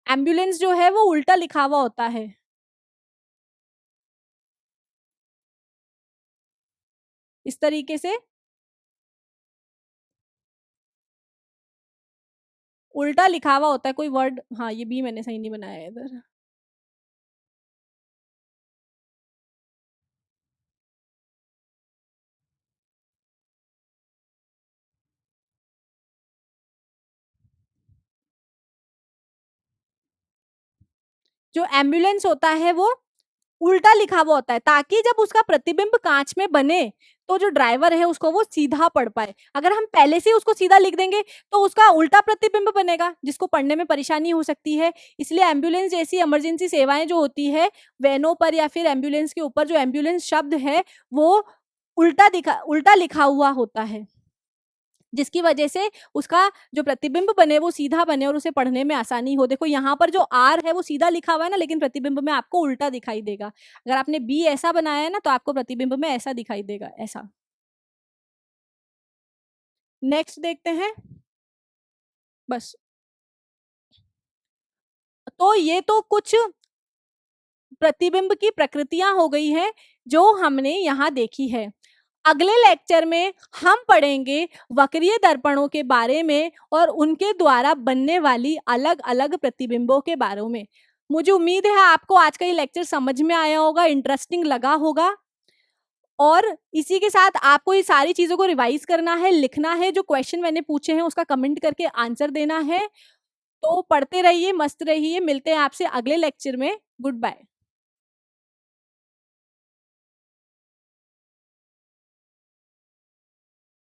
एम्बुलेंस जो है वो उल्टा लिखा हुआ होता है। इस तरीके से उल्टा लिखा हुआ होता है कोई वर्ड। हाँ, ये भी मैंने सही नहीं बनाया है इधर। जो एम्बुलेंस होता है वो उल्टा लिखा हुआ होता है, ताकि जब उसका प्रतिबिंब कांच में बने तो जो ड्राइवर है उसको वो सीधा पढ़ पाए। अगर हम पहले से उसको सीधा लिख देंगे तो उसका उल्टा प्रतिबिंब बनेगा, जिसको पढ़ने में परेशानी हो सकती है। इसलिए एम्बुलेंस जैसी इमरजेंसी सेवाएं जो होती है, वैनों पर या फिर एम्बुलेंस के ऊपर जो एम्बुलेंस शब्द है वो उल्टा लिखा हुआ होता है, जिसकी वजह से उसका जो प्रतिबिंब बने वो सीधा बने और उसे पढ़ने में आसानी हो। देखो यहाँ पर जो आर है वो सीधा लिखा हुआ है ना, लेकिन प्रतिबिंब में आपको उल्टा दिखाई देगा। अगर आपने बी ऐसा बनाया है ना तो आपको प्रतिबिंब में ऐसा दिखाई देगा, ऐसा। नेक्स्ट देखते हैं। बस, तो ये तो कुछ प्रतिबिंब की प्रकृतियां हो गई हैं जो हमने यहाँ देखी है। अगले लेक्चर में हम पढ़ेंगे वक्रीय दर्पणों के बारे में और उनके द्वारा बनने वाली अलग अलग प्रतिबिंबों के बारे में। मुझे उम्मीद है आपको आज का ये लेक्चर समझ में आया होगा, इंटरेस्टिंग लगा होगा। और इसी के साथ आपको ये सारी चीजों को रिवाइज करना है, लिखना है, जो क्वेश्चन मैंने पूछे हैं उसका कमेंट करके आंसर देना है। तो पढ़ते रहिए, मस्त रहिए, मिलते हैं आपसे अगले लेक्चर में। Good bye.